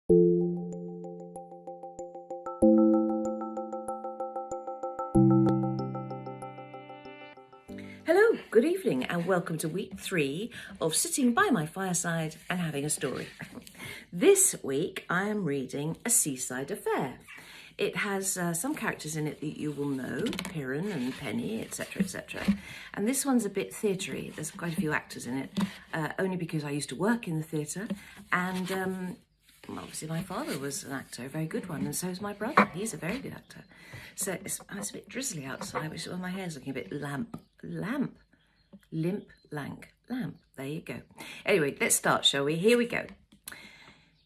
Hello, good evening, and welcome to week 3 of sitting by my fireside and having a story. This week I am reading A Seaside Affair. It has some characters in it that you will know, Piran and Penny, etc, etc. And this one's a bit theatre-y. There's quite a few actors in it, only because I used to work in the theatre, and obviously my father was an actor, a very good one, and so is my brother. He's a very good actor. So it's a bit drizzly outside, which is why my hair's looking a bit limp, lank, lamp. There you go. Anyway, let's start, shall we? Here we go.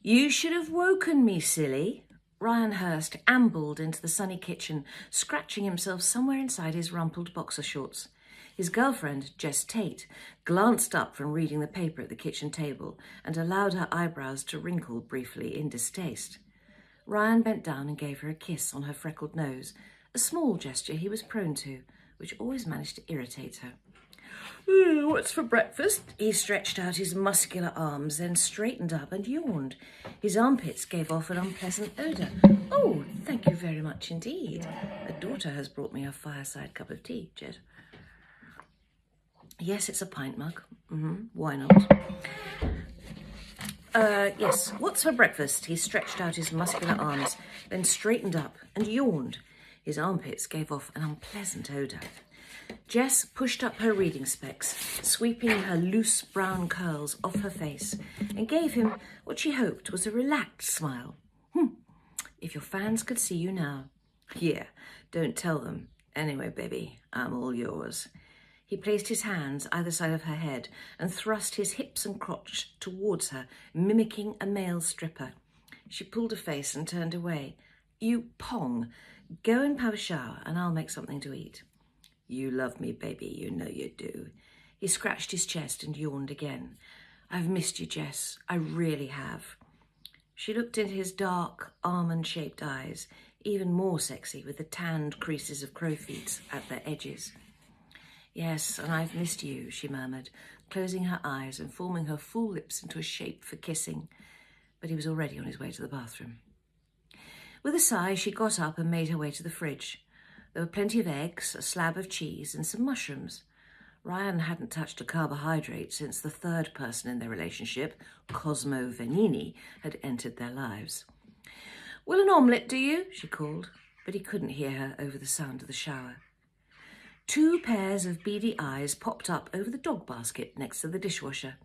You should have woken me, silly. Ryan Hearst ambled into the sunny kitchen, scratching himself somewhere inside his rumpled boxer shorts. His girlfriend, Jess Tate, glanced up from reading the paper at the kitchen table and allowed her eyebrows to wrinkle briefly in distaste. Ryan bent down and gave her a kiss on her freckled nose, a small gesture he was prone to, which always managed to irritate her. What's for breakfast? He stretched out his muscular arms, then straightened up and yawned. His armpits gave off an unpleasant odour. Oh, thank you very much indeed. A daughter has brought me a fireside cup of tea, Jed. Yes, it's a pint mug. Why not? Yes, what's for breakfast? He stretched out his muscular arms, then straightened up and yawned. His armpits gave off an unpleasant odour. Jess pushed up her reading specs, sweeping her loose brown curls off her face, and gave him what she hoped was a relaxed smile. If your fans could see you now. Yeah, don't tell them. Anyway, baby, I'm all yours. He placed his hands either side of her head and thrust his hips and crotch towards her, mimicking a male stripper. She pulled a face and turned away. You pong. Go and have a shower and I'll make something to eat. You love me, baby, you know you do. He scratched his chest and yawned again. I've missed you, Jess. I really have. She looked into his dark, almond-shaped eyes, even more sexy with the tanned creases of crow feet at their edges. Yes, and I've missed you, she murmured, closing her eyes and forming her full lips into a shape for kissing. But he was already on his way to the bathroom. With a sigh, she got up and made her way to the fridge. There were plenty of eggs, a slab of cheese, and some mushrooms. Ryan hadn't touched a carbohydrate since the third person in their relationship, Cosmo Venini, had entered their lives. Will an omelette do you? She called, but he couldn't hear her over the sound of the shower. 2 pairs of beady eyes popped up over the dog basket next to the dishwasher.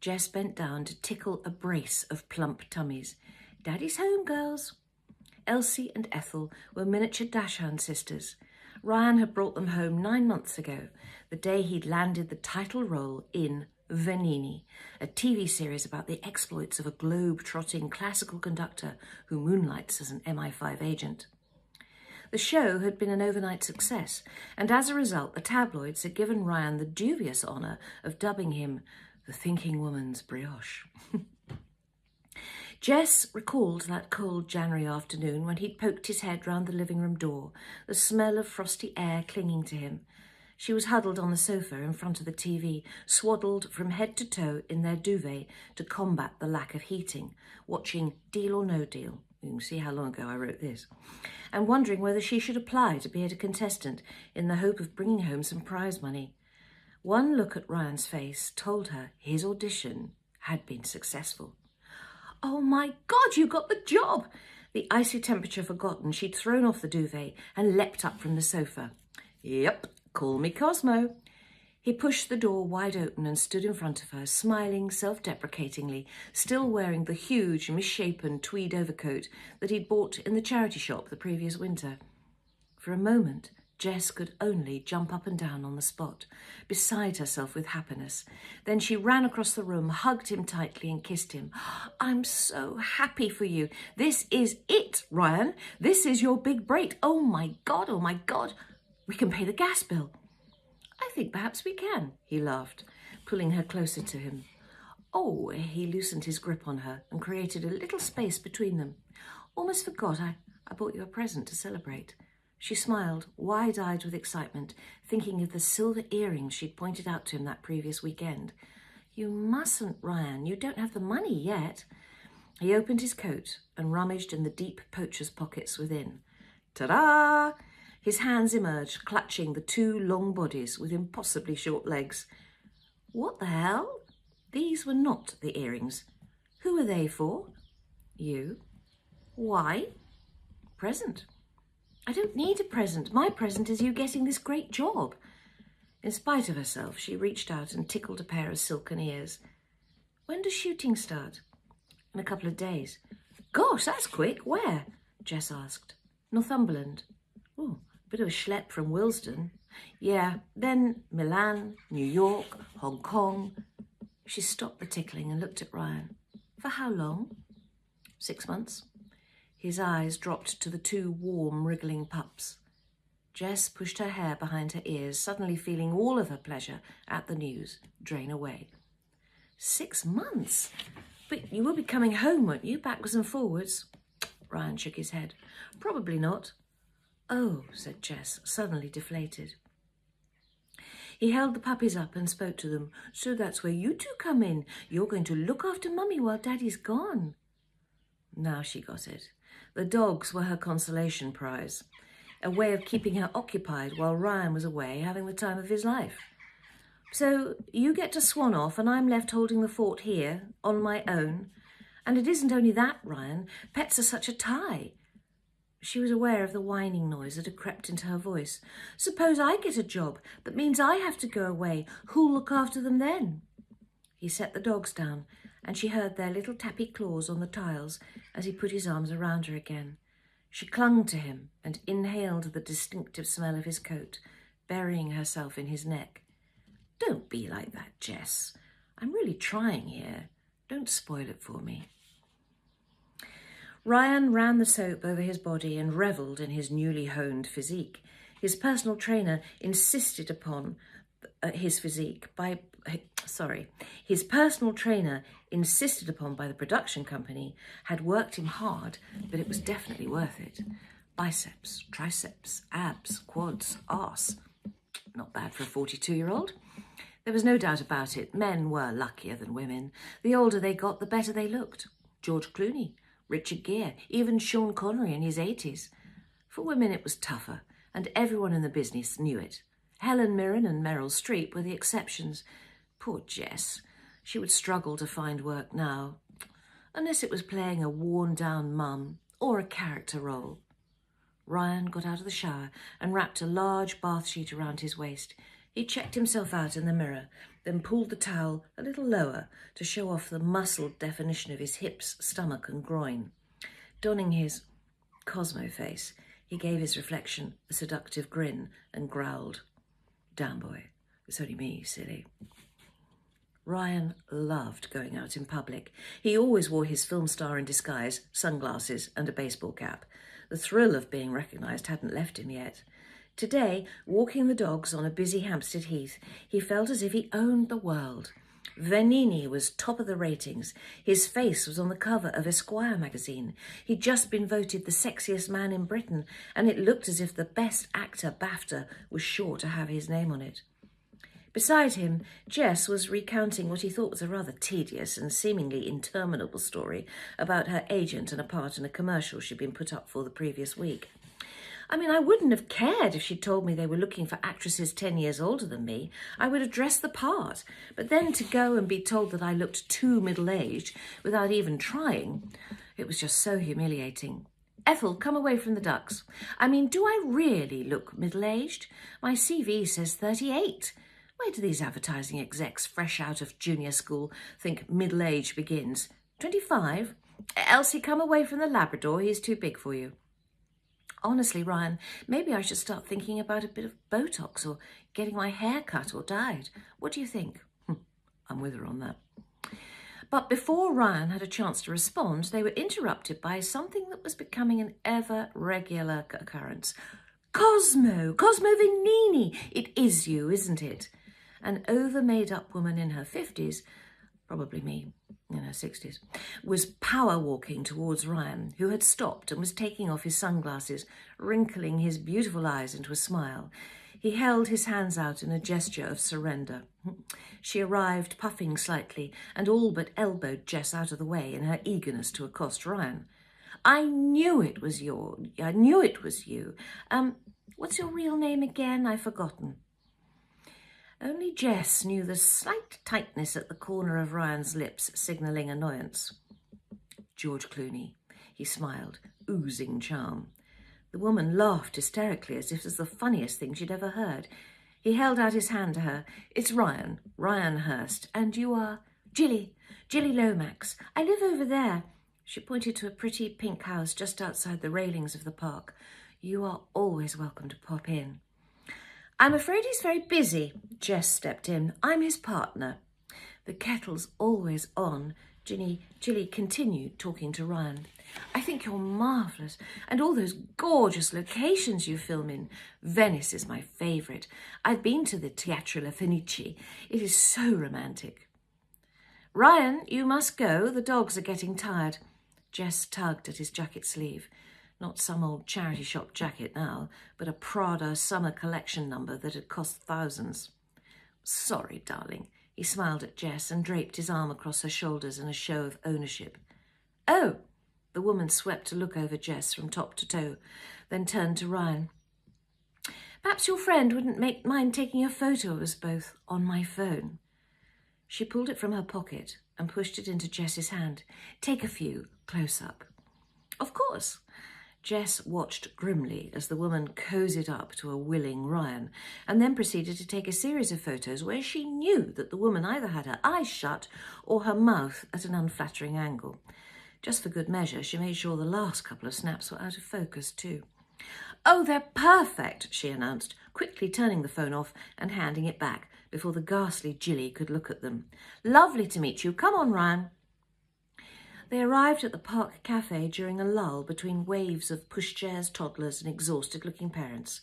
Jess bent down to tickle a brace of plump tummies. Daddy's home, girls. Elsie and Ethel were miniature dachshund sisters. Ryan had brought them home 9 months ago, the day he'd landed the title role in Venini, a TV series about the exploits of a globe-trotting classical conductor who moonlights as an MI5 agent. The show had been an overnight success, and as a result, the tabloids had given Ryan the dubious honour of dubbing him the thinking woman's brioche. Jess recalled that cold January afternoon when he'd poked his head round the living room door, the smell of frosty air clinging to him. She was huddled on the sofa in front of the TV, swaddled from head to toe in their duvet to combat the lack of heating, watching Deal or No Deal. You can see how long ago I wrote this. And wondering whether she should apply to be a contestant in the hope of bringing home some prize money. One look at Ryan's face told her his audition had been successful. Oh my God, you got the job! The icy temperature forgotten, she'd thrown off the duvet and leapt up from the sofa. Yep, call me Cosmo. He pushed the door wide open and stood in front of her, smiling self-deprecatingly, still wearing the huge, misshapen tweed overcoat that he'd bought in the charity shop the previous winter. For a moment, Jess could only jump up and down on the spot, beside herself with happiness. Then she ran across the room, hugged him tightly and kissed him. I'm so happy for you. This is it, Ryan. This is your big break. Oh my God. We can pay the gas bill. I think perhaps we can, he laughed, pulling her closer to him. Oh, he loosened his grip on her and created a little space between them. Almost forgot I bought you a present to celebrate. She smiled, wide-eyed with excitement, thinking of the silver earrings she'd pointed out to him that previous weekend. You mustn't, Ryan. You don't have the money yet. He opened his coat and rummaged in the deep poacher's pockets within. Ta-da! His hands emerged, clutching the two long bodies with impossibly short legs. What the hell? These were not the earrings. Who were they for? You. Why? Present. I don't need a present. My present is you getting this great job. In spite of herself, she reached out and tickled a pair of silken ears. When does shooting start? In a couple of days. Gosh, that's quick. Where? Jess asked. Northumberland. Oh, bit of a schlep from Willesden. Yeah, then Milan, New York, Hong Kong. She stopped the tickling and looked at Ryan. For how long? 6 months. His eyes dropped to the two warm, wriggling pups. Jess pushed her hair behind her ears, suddenly feeling all of her pleasure at the news drain away. 6 months? But you will be coming home, won't you, backwards and forwards? Ryan shook his head. Probably not. Oh, said Jess, suddenly deflated. He held the puppies up and spoke to them. So that's where you two come in. You're going to look after Mummy while Daddy's gone. Now she got it. The dogs were her consolation prize, a way of keeping her occupied while Ryan was away having the time of his life. So you get to swan off and I'm left holding the fort here on my own. And it isn't only that, Ryan. Pets are such a tie. She was aware of the whining noise that had crept into her voice. Suppose I get a job that means I have to go away. Who'll look after them then? He set the dogs down, and she heard their little tappy claws on the tiles as he put his arms around her again. She clung to him and inhaled the distinctive smell of his coat, burying herself in his neck. Don't be like that, Jess. I'm really trying here. Don't spoil it for me. Ryan ran the soap over his body and revelled in his newly honed physique. His personal trainer insisted upon his physique by his personal trainer insisted upon by the production company had worked him hard, but it was definitely worth it. Biceps, triceps, abs, quads, arse. Not bad for a 42-year-old. There was no doubt about it. Men were luckier than women. The older they got, the better they looked. George Clooney, Richard Gere, even Sean Connery in his 80s. For women it was tougher, and everyone in the business knew it. Helen Mirren and Meryl Streep were the exceptions. Poor Jess. She would struggle to find work now, unless it was playing a worn-down mum or a character role. Ryan got out of the shower and wrapped a large bath sheet around his waist. He checked himself out in the mirror, then pulled the towel a little lower to show off the muscled definition of his hips, stomach and groin. Donning his Cosmo face, he gave his reflection a seductive grin and growled, "Damn boy, it's only me, silly." Ryan loved going out in public. He always wore his film star in disguise, sunglasses and a baseball cap. The thrill of being recognised hadn't left him yet. Today, walking the dogs on a busy Hampstead heath, he felt as if he owned the world. Vanini was top of the ratings. His face was on the cover of Esquire magazine. He'd just been voted the sexiest man in Britain, and it looked as if the Best Actor BAFTA was sure to have his name on it. Beside him, Jess was recounting what he thought was a rather tedious and seemingly interminable story about her agent and a part in a commercial she'd been put up for the previous week. I mean, I wouldn't have cared if she'd told me they were looking for actresses 10 years older than me. I would have dressed the part. But then to go and be told that I looked too middle-aged without even trying, it was just so humiliating. Ethel, come away from the ducks. I mean, do I really look middle-aged? My CV says 38. Where do these advertising execs fresh out of junior school think middle age begins? 25? Elsie, come away from the Labrador. He's too big for you. Honestly, Ryan, maybe I should start thinking about a bit of Botox or getting my hair cut or dyed. What do you think? I'm with her on that. But before Ryan had a chance to respond, they were interrupted by something that was becoming an ever-regular occurrence. Cosmo Vanini! It is you, isn't it? An over-made-up woman in her 50s, probably me in her 60s, was power-walking towards Ryan, who had stopped and was taking off his sunglasses, wrinkling his beautiful eyes into a smile. He held his hands out in a gesture of surrender. She arrived, puffing slightly, and all but elbowed Jess out of the way in her eagerness to accost Ryan. I knew it was you. What's your real name again? I've forgotten. Only Jess knew the slight tightness at the corner of Ryan's lips, signalling annoyance. George Clooney. He smiled, oozing charm. The woman laughed hysterically as if it was the funniest thing she'd ever heard. He held out his hand to her. It's Ryan Hearst, and you are Jilly Lomax. I live over there. She pointed to a pretty pink house just outside the railings of the park. You are always welcome to pop in. I'm afraid he's very busy, Jess stepped in. I'm his partner. The kettle's always on. Jilly continued talking to Ryan. I think you're marvellous, and all those gorgeous locations you film in. Venice is my favourite. I've been to the Teatro La Fenice. It is so romantic. Ryan, you must go. The dogs are getting tired. Jess tugged at his jacket sleeve. Not some old charity shop jacket now, but a Prada summer collection number that had cost thousands. Sorry, darling. He smiled at Jess and draped his arm across her shoulders in a show of ownership. Oh! The woman swept a look over Jess from top to toe, then turned to Ryan. Perhaps your friend wouldn't mind taking a photo of us both on my phone. She pulled it from her pocket and pushed it into Jess's hand. Take a few, close up. Of course. Jess watched grimly as the woman cozied up to a willing Ryan and then proceeded to take a series of photos where she knew that the woman either had her eyes shut or her mouth at an unflattering angle. Just for good measure, she made sure the last couple of snaps were out of focus too. Oh, they're perfect, she announced, quickly turning the phone off and handing it back before the ghastly Jilly could look at them. Lovely to meet you. Come on, Ryan. They arrived at the park café during a lull between waves of pushchairs, toddlers and exhausted-looking parents.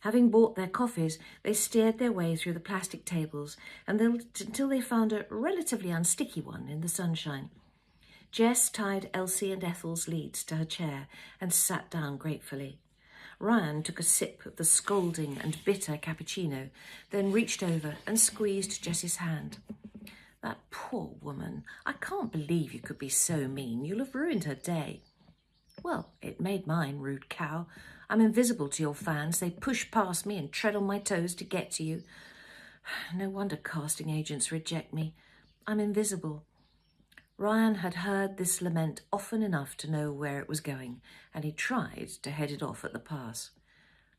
Having bought their coffees, they steered their way through the plastic tables until they found a relatively unsticky one in the sunshine. Jess tied Elsie and Ethel's leads to her chair and sat down gratefully. Ryan took a sip of the scalding and bitter cappuccino, then reached over and squeezed Jess's hand. That poor woman. I can't believe you could be so mean. You'll have ruined her day. Well, it made mine, rude cow. I'm invisible to your fans. They push past me and tread on my toes to get to you. No wonder casting agents reject me. I'm invisible. Ryan had heard this lament often enough to know where it was going, and he tried to head it off at the pass.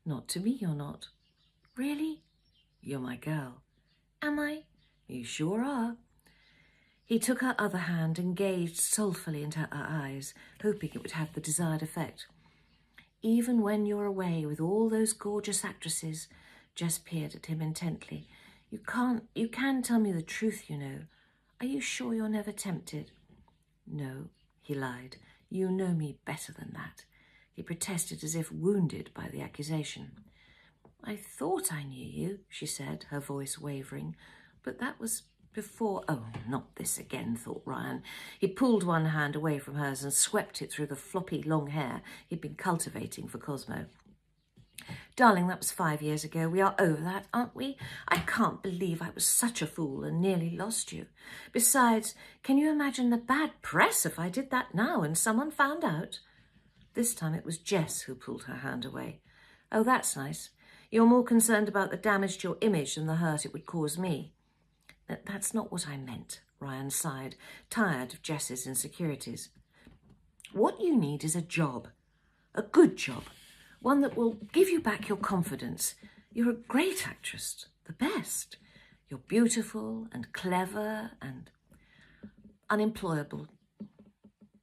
Not to me, you're not. Really? You're my girl. Am I? You sure are. He took her other hand and gazed soulfully into her eyes, hoping it would have the desired effect. Even when you're away with all those gorgeous actresses, Jess peered at him intently. You can tell me the truth, you know. Are you sure you're never tempted? No, he lied. You know me better than that. He protested as if wounded by the accusation. I thought I knew you, she said, her voice wavering, but that was before... Oh, not this again, thought Ryan. He pulled one hand away from hers and swept it through the floppy long hair he'd been cultivating for Cosmo. Darling, that was 5 years ago. We are over that, aren't we? I can't believe I was such a fool and nearly lost you. Besides, can you imagine the bad press if I did that now and someone found out? This time it was Jess who pulled her hand away. Oh, that's nice. You're more concerned about the damage to your image than the hurt it would cause me. That's not what I meant, Ryan sighed, tired of Jess's insecurities. What you need is a job. A good job. One that will give you back your confidence. You're a great actress, the best. You're beautiful and clever and unemployable.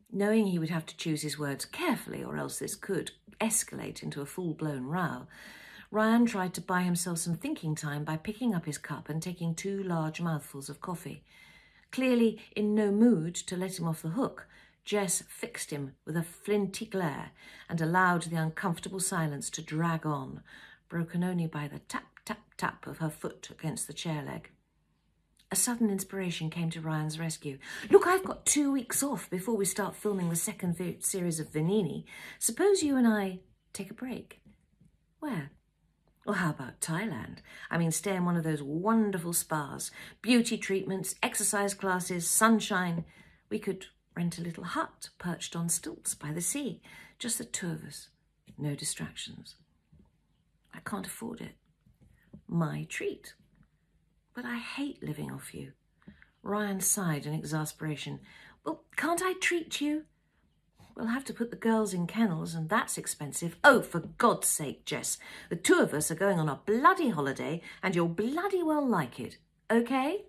Knowing he would have to choose his words carefully or else this could escalate into a full-blown row, Ryan tried to buy himself some thinking time by picking up his cup and taking 2 large mouthfuls of coffee. Clearly in no mood to let him off the hook, Jess fixed him with a flinty glare and allowed the uncomfortable silence to drag on, broken only by the tap, tap, tap of her foot against the chair leg. A sudden inspiration came to Ryan's rescue. Look, I've got 2 weeks off before we start filming the second series of Venini. Suppose you and I take a break. Where? Or how about Thailand? I mean, stay in one of those wonderful spas, beauty treatments, exercise classes, sunshine. We could rent a little hut perched on stilts by the sea, just the two of us, no distractions. I can't afford it. My treat. But I hate living off you. Ryan sighed in exasperation. Well, can't I treat you? We'll have to put the girls in kennels, and that's expensive. Oh, for God's sake, Jess. The two of us are going on a bloody holiday, and you'll bloody well like it. Okay?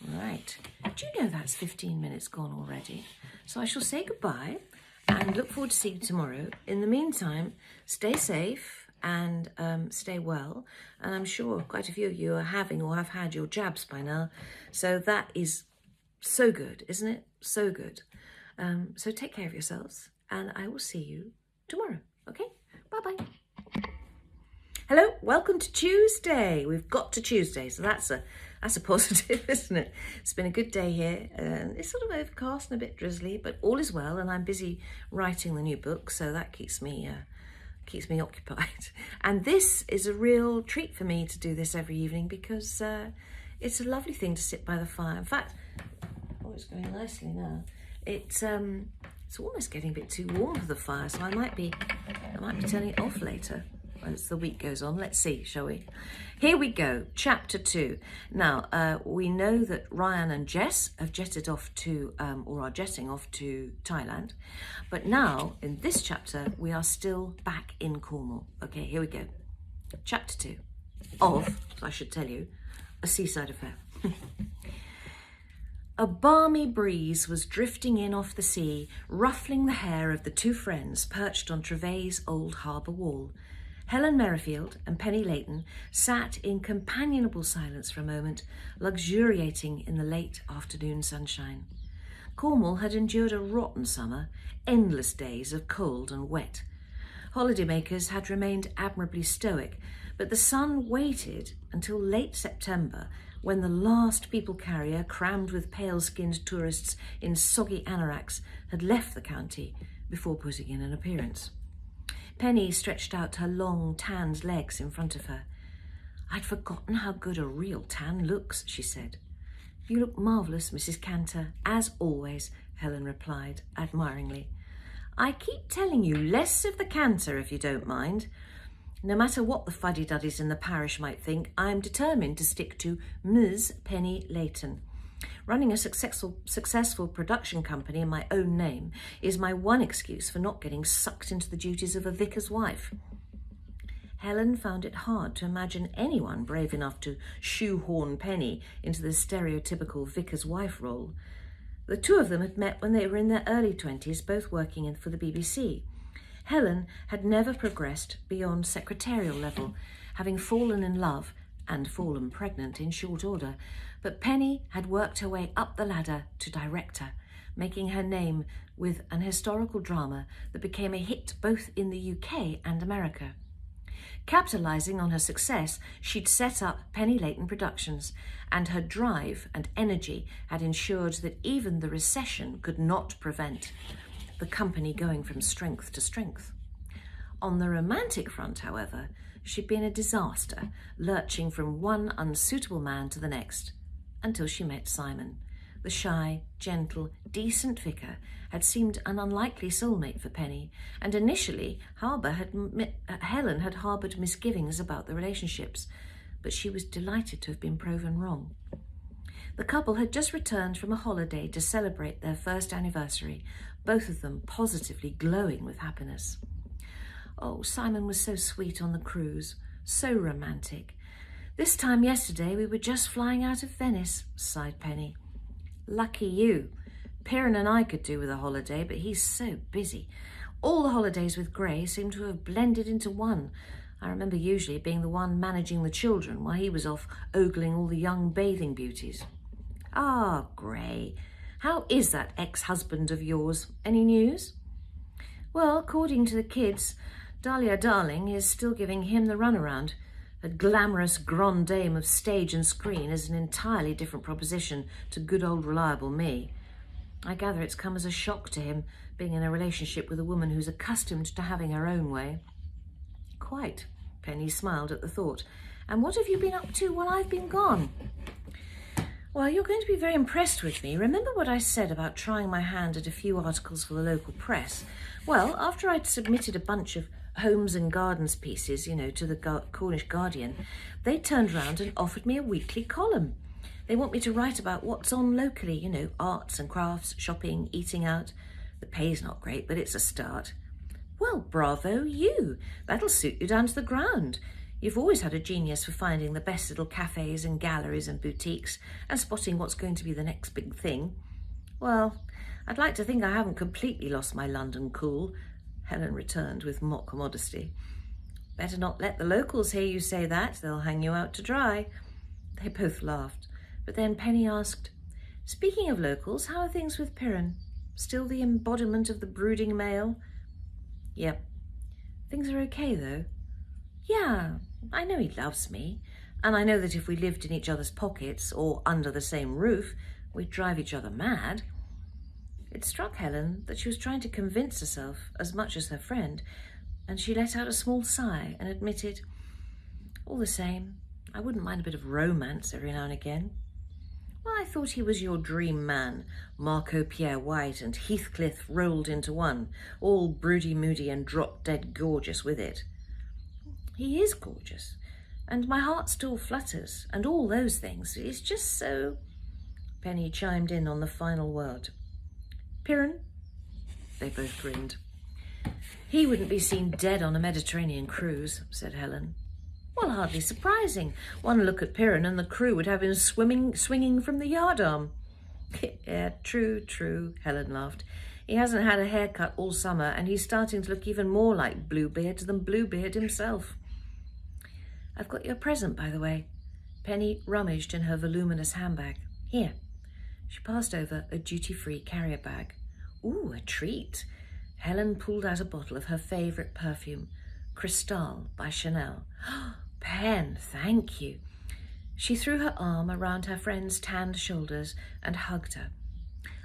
Right. Do you know that's 15 minutes gone already? So I shall say goodbye and look forward to seeing you tomorrow. In the meantime, stay safe and stay well. And I'm sure quite a few of you are having or have had your jabs by now. So that is so good, isn't it? So good. So take care of yourselves, and I will see you tomorrow. Okay? Bye-bye. Hello, welcome to Tuesday. We've got to Tuesday, so that's a positive, isn't it? It's been a good day here. It's sort of overcast and a bit drizzly, but all is well, and I'm busy writing the new book, so that keeps me occupied. And this is a real treat for me to do this every evening because it's a lovely thing to sit by the fire. In fact, it's going nicely now. It's almost getting a bit too warm for the fire, so I might be turning it off later as the week goes on. Let's see, shall we? Here we go, chapter 2. Now, we know that Ryan and Jess have jetted off to, or are jetting off to Thailand. But now, in this chapter, we are still back in Cornwall. Okay, here we go. Chapter 2 of, I should tell you, A Seaside Affair. A balmy breeze was drifting in off the sea, ruffling the hair of the two friends perched on Trevay's old harbour wall. Helen Merrifield and Penny Leighton sat in companionable silence for a moment, luxuriating in the late afternoon sunshine. Cornwall had endured a rotten summer, endless days of cold and wet. Holidaymakers had remained admirably stoic, but the sun waited until late September, when the last people carrier, crammed with pale-skinned tourists in soggy anoraks, had left the county before putting in an appearance. Penny stretched out her long, tanned legs in front of her. "I'd forgotten how good a real tan looks," she said. "You look marvellous, Mrs. Cantor, as always," Helen replied, admiringly. "I keep telling you less of the Cantor, if you don't mind. No matter what the fuddy-duddies in the parish might think, I am determined to stick to Ms. Penny Leighton. Running a successful production company in my own name is my one excuse for not getting sucked into the duties of a vicar's wife." Helen found it hard to imagine anyone brave enough to shoehorn Penny into the stereotypical vicar's wife role. The two of them had met when they were in their early 20s, both working for the BBC. Helen had never progressed beyond secretarial level, having fallen in love and fallen pregnant in short order, but Penny had worked her way up the ladder to director, making her name with an historical drama that became a hit both in the UK and America. Capitalising on her success, she'd set up Penny Leighton Productions, and her drive and energy had ensured that even the recession could not prevent the company going from strength to strength. On the romantic front, however, she'd been a disaster, lurching from one unsuitable man to the next, until she met Simon. The shy, gentle, decent vicar had seemed an unlikely soulmate for Penny, and initially Helen had harboured misgivings about the relationships, but she was delighted to have been proven wrong. The couple had just returned from a holiday to celebrate their first anniversary, both of them positively glowing with happiness. "Oh, Simon was so sweet on the cruise, so romantic. This time yesterday we were just flying out of Venice," sighed Penny. "Lucky you. Piran and I could do with a holiday, but he's so busy. All the holidays with Gray seem to have blended into one. I remember usually being the one managing the children while he was off ogling all the young bathing beauties." "Ah, Gray. How is that ex-husband of yours? Any news?" "Well, according to the kids, Dahlia Darling is still giving him the runaround. A glamorous grande dame of stage and screen is an entirely different proposition to good old reliable me. I gather it's come as a shock to him, being in a relationship with a woman who's accustomed to having her own way." "Quite," Penny smiled at the thought. And what have you been up to while I've been gone? Well, you're going to be very impressed with me. Remember what I said about trying my hand at a few articles for the local press? Well, after I'd submitted a bunch of homes and gardens pieces, to the Cornish Guardian, they turned round and offered me a weekly column. They want me to write about what's on locally, arts and crafts, shopping, eating out. The pay's not great, but it's a start. Well, bravo you. That'll suit you down to the ground. You've always had a genius for finding the best little cafes and galleries and boutiques and spotting what's going to be the next big thing. Well, I'd like to think I haven't completely lost my London cool, Helen returned with mock modesty. Better not let the locals hear you say that. They'll hang you out to dry. They both laughed, but then Penny asked, speaking of locals, how are things with Piran? Still the embodiment of the brooding male? Yep. Things are okay, though. Yeah, I know he loves me, and I know that if we lived in each other's pockets or under the same roof, we'd drive each other mad. It struck Helen that she was trying to convince herself as much as her friend, and she let out a small sigh and admitted, all the same, I wouldn't mind a bit of romance every now and again. Well, I thought he was your dream man, Marco Pierre White and Heathcliff rolled into one, all broody-moody and drop-dead gorgeous with it. He is gorgeous, and my heart still flutters, and all those things. It's just so... Penny chimed in on the final word. Piran? They both grinned. He wouldn't be seen dead on a Mediterranean cruise, said Helen. Well, hardly surprising. One look at Piran and the crew would have him swinging from the yardarm. Yeah, true, Helen laughed. He hasn't had a haircut all summer, and he's starting to look even more like Bluebeard than Bluebeard himself. I've got you a present, by the way. Penny rummaged in her voluminous handbag. Here. She passed over a duty-free carrier bag. Ooh, a treat. Helen pulled out a bottle of her favourite perfume, Cristal by Chanel. Pen, thank you. She threw her arm around her friend's tanned shoulders and hugged her.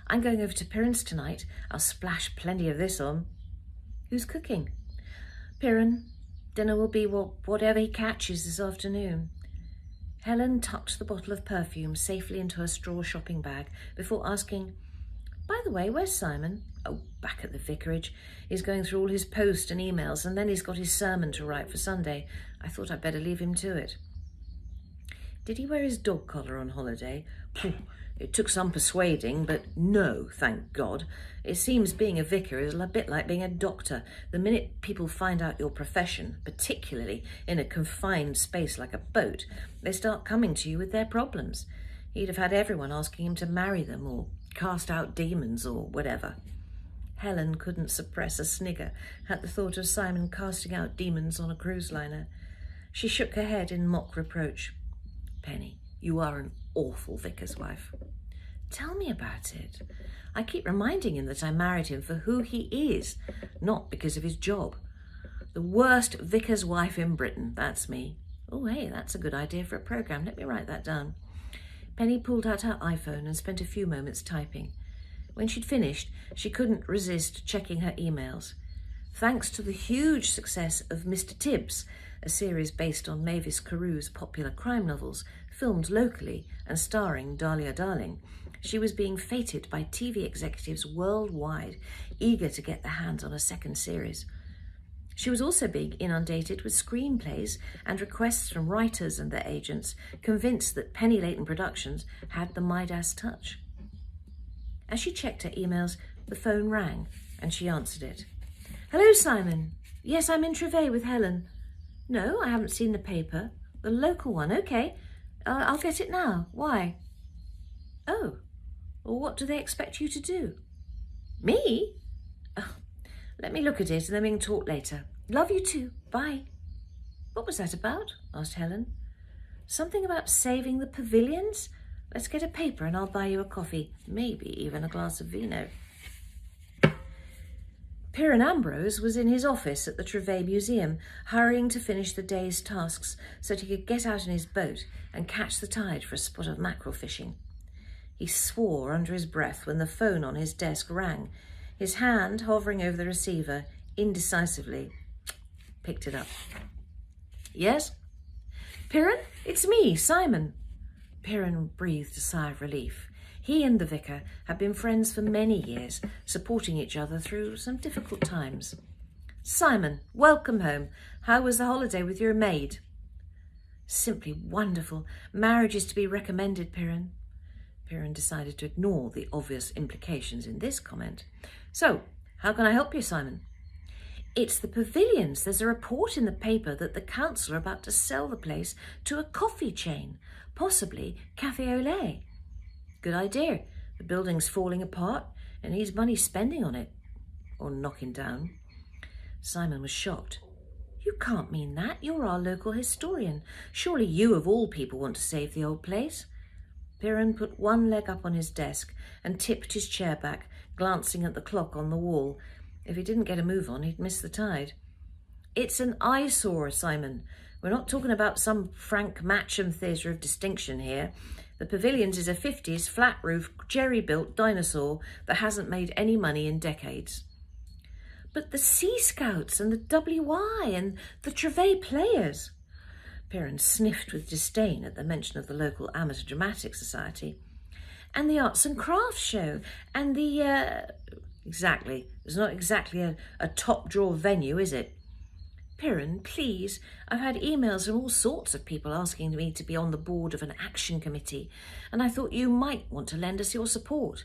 I'm going over to Piran's tonight. I'll splash plenty of this on. Who's cooking? Piran. Dinner will be whatever he catches this afternoon. Helen tucked the bottle of perfume safely into her straw shopping bag before asking, by the way, where's Simon? Oh, back at the vicarage. He's going through all his post and emails, and then he's got his sermon to write for Sunday. I thought I'd better leave him to it. Did he wear his dog collar on holiday? It took some persuading, but no, thank God. It seems being a vicar is a bit like being a doctor. The minute people find out your profession, particularly in a confined space like a boat, they start coming to you with their problems. He'd have had everyone asking him to marry them or cast out demons or whatever. Helen couldn't suppress a snigger at the thought of Simon casting out demons on a cruise liner. She shook her head in mock reproach. Penny, you are an awful vicar's wife. Tell me about it. I keep reminding him that I married him for who he is, not because of his job. The worst vicar's wife in Britain, that's me. Oh, hey, that's a good idea for a programme. Let me write that down. Penny pulled out her iPhone and spent a few moments typing. When she'd finished, she couldn't resist checking her emails. Thanks to the huge success of Mr. Tibbs, a series based on Mavis Carew's popular crime novels, filmed locally and starring Dahlia Darling, she was being feted by TV executives worldwide, eager to get their hands on a second series. She was also being inundated with screenplays and requests from writers and their agents, convinced that Penny Leighton Productions had the Midas touch. As she checked her emails, the phone rang, and she answered it. Hello, Simon. Yes, I'm in Trevay with Helen. No, I haven't seen the paper. The local one, okay. I'll get it now. Why? Oh, well, what do they expect you to do? Me? Oh, let me look at it and then we can talk later. Love you too. Bye. What was that about? Asked Helen. Something about saving the pavilions? Let's get a paper and I'll buy you a coffee, maybe even a glass of vino. Piran Ambrose was in his office at the Trevay Museum, hurrying to finish the day's tasks so that he could get out in his boat and catch the tide for a spot of mackerel fishing. He swore under his breath when the phone on his desk rang. His hand, hovering over the receiver, indecisively picked it up. Yes? Piran, it's me, Simon. Piran breathed a sigh of relief. He and the vicar had been friends for many years, supporting each other through some difficult times. Simon, welcome home. How was the holiday with your maid? Simply wonderful. Marriage is to be recommended, Piran. Piran decided to ignore the obvious implications in this comment. So, how can I help you, Simon? It's the pavilions. There's a report in the paper that the council are about to sell the place to a coffee chain, possibly Café Lait. Good idea. The building's falling apart and needs money spending on it. Or knocking down. Simon was shocked. You can't mean that. You're our local historian. Surely you of all people want to save the old place. Piran put one leg up on his desk and tipped his chair back, glancing at the clock on the wall. If he didn't get a move on, he'd miss the tide. It's an eyesore, Simon. We're not talking about some Frank Matcham theatre of distinction here. The Pavilions is a 50s, flat-roof, jerry-built dinosaur that hasn't made any money in decades. But the Sea Scouts and the WI and the Trevay players. Piran sniffed with disdain at the mention of the local amateur dramatic society. And the arts and crafts show and the, Exactly. It's not exactly a top-drawer venue, is it? Piran, please. I've had emails from all sorts of people asking me to be on the board of an action committee, and I thought you might want to lend us your support.